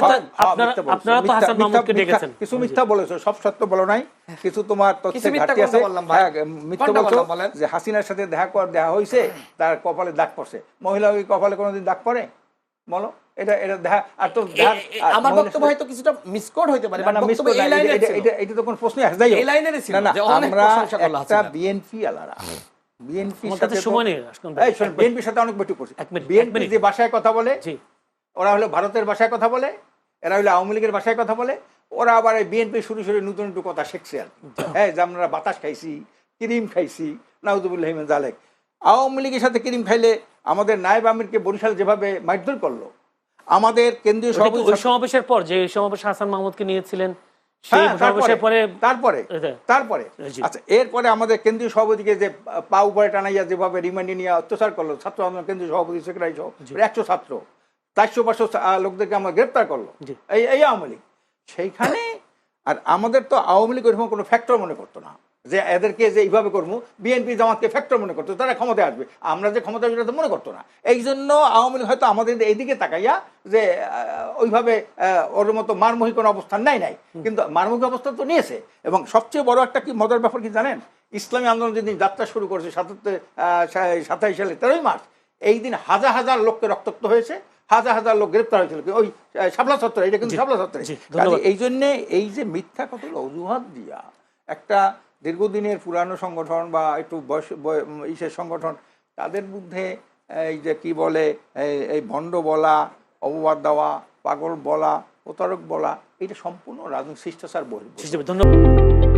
তো বলেন। আপনারা তো হাসান মাহমুদকে ডেকেছেন। কিছু মিথ্যা বলেছো, সব সত্য বলো নাই, কিছু তোমার কিছু তথ্যে মিথ্যা ঘাটতি আছে। কথা বললাম ভাই। হ্যাঁ, মিথ্যা কোনটা বলছো বললাম বলেন? যে হাসিনার সাথে দেখা হয়েছে, তার কপালে দাগ পড়ছে। মহিলা ওই কপালে কোনোদিন দাগ পড়ে? বলো, এটা দেখা। আর তো আমার বক্তব্য হয়তো কিছুটা মিসকোড হইতে পারে, বাট বক্তব্য এই লাইনের ছিল। এটা তো কোনো প্রশ্নই আসে। যাই হোক, এই লাইনেরই ছিল, না, না, যে অনেক আমরা প্রশংসা করলো একটা হাসিনার। বিএনপি আলারা, বিএনপির আমার সাথে কাছে সময় নেই, আসকান ভাই। এই শোন, বিএনপির সাথে অনেক বৈঠক করছি। এক মিনিট, বিএনপি যে ভাষায় কথা বলে, জি, ওরা হলো ভারতের ভাষায় কথা বলে, এরা হলো আওয়ামী লীগের ভাষায় কথা বলে। ওরা আবার এই বিএনপি শুরু নতুন নতুন কথা শিখছে আর কি। হ্যাঁ, যে আমরা বাতাস খাইছি, ক্রিম খাইছি, নাউজুবিল্লাহ মিন যালিক। আওয়ামী লীগের সাথে ক্রিম খাইলে আমাদের নায়েব আমিরকে বরিশাল যেভাবে মারধর করলো, আমাদের কেন্দ্রীয় ওটা কি সভাপতি ওই সমাবেশের পর, যে সমাবেশে হাসান মাহমুদকে নিয়েছিলেন, সেই হ্যাঁ, সমাবেশের পরে তারপরে জি। আচ্ছা, এরপরে আমাদের কেন্দ্রীয় সভাপতিকে যে পা উপরে টানাইয়া যেভাবে রিমান্ডে নিয়ে অত্যাচার করলো, ছাত্র আন্দোলন কেন্দ্রীয় সভাপতি সেক্রেটারি সহ 100 ছাত্র, 400-500 লোকদেরকে আমরা গ্রেপ্তার করলো জি। এই আওয়ামী লীগ। সেইখানে আর আমাদের তো আওয়ামী লীগ ওইরকম কোনো ফ্যাক্টর মনে করতো না, যে এদেরকে যে এইভাবে করবো। বিএনপি জামাতকে ফ্যাক্টর মনে করতো, তারা ক্ষমতায় আসবে, আমরা যে ক্ষমতা আসবে তো মনে করতো না। এই জন্য আওয়ামী লীগ হয়তো আমাদের এইদিকে তাকাইয়া যে ওইভাবে ওর মতো মারমুখী কোনো অবস্থান নাই। কিন্তু মারমুখী অবস্থান তো নিয়েছে। এবং সবচেয়ে বড় একটা কি মজার ব্যাপার কি জানেন, ইসলামী আন্দোলন যেদিন যাত্রা শুরু করেছে 27 সালে 13 মার্চ, এই দিন হাজার হাজার লোককে রক্তাক্ত হয়েছে, হাজার হাজার লোক গ্রেপ্তার হয়েছিল ওই শাপলা চত্বরে। এটা কিন্তু শাপলা চত্বরে। এই জন্যে এই যে মিথ্যা কতগুলো অজুহাত দিয়া একটা দীর্ঘদিনের পুরানো সংগঠন বা একটু ইসের সংগঠন, তাদের মধ্যে এই যে কি বলে এই ভণ্ড বলা, অপবাদ দেওয়া, পাগল বলা, প্রতারক বলা, এটা সম্পূর্ণ রাজনৈতিক শিষ্টাচার বহির্ভূত। ধন্যবাদ।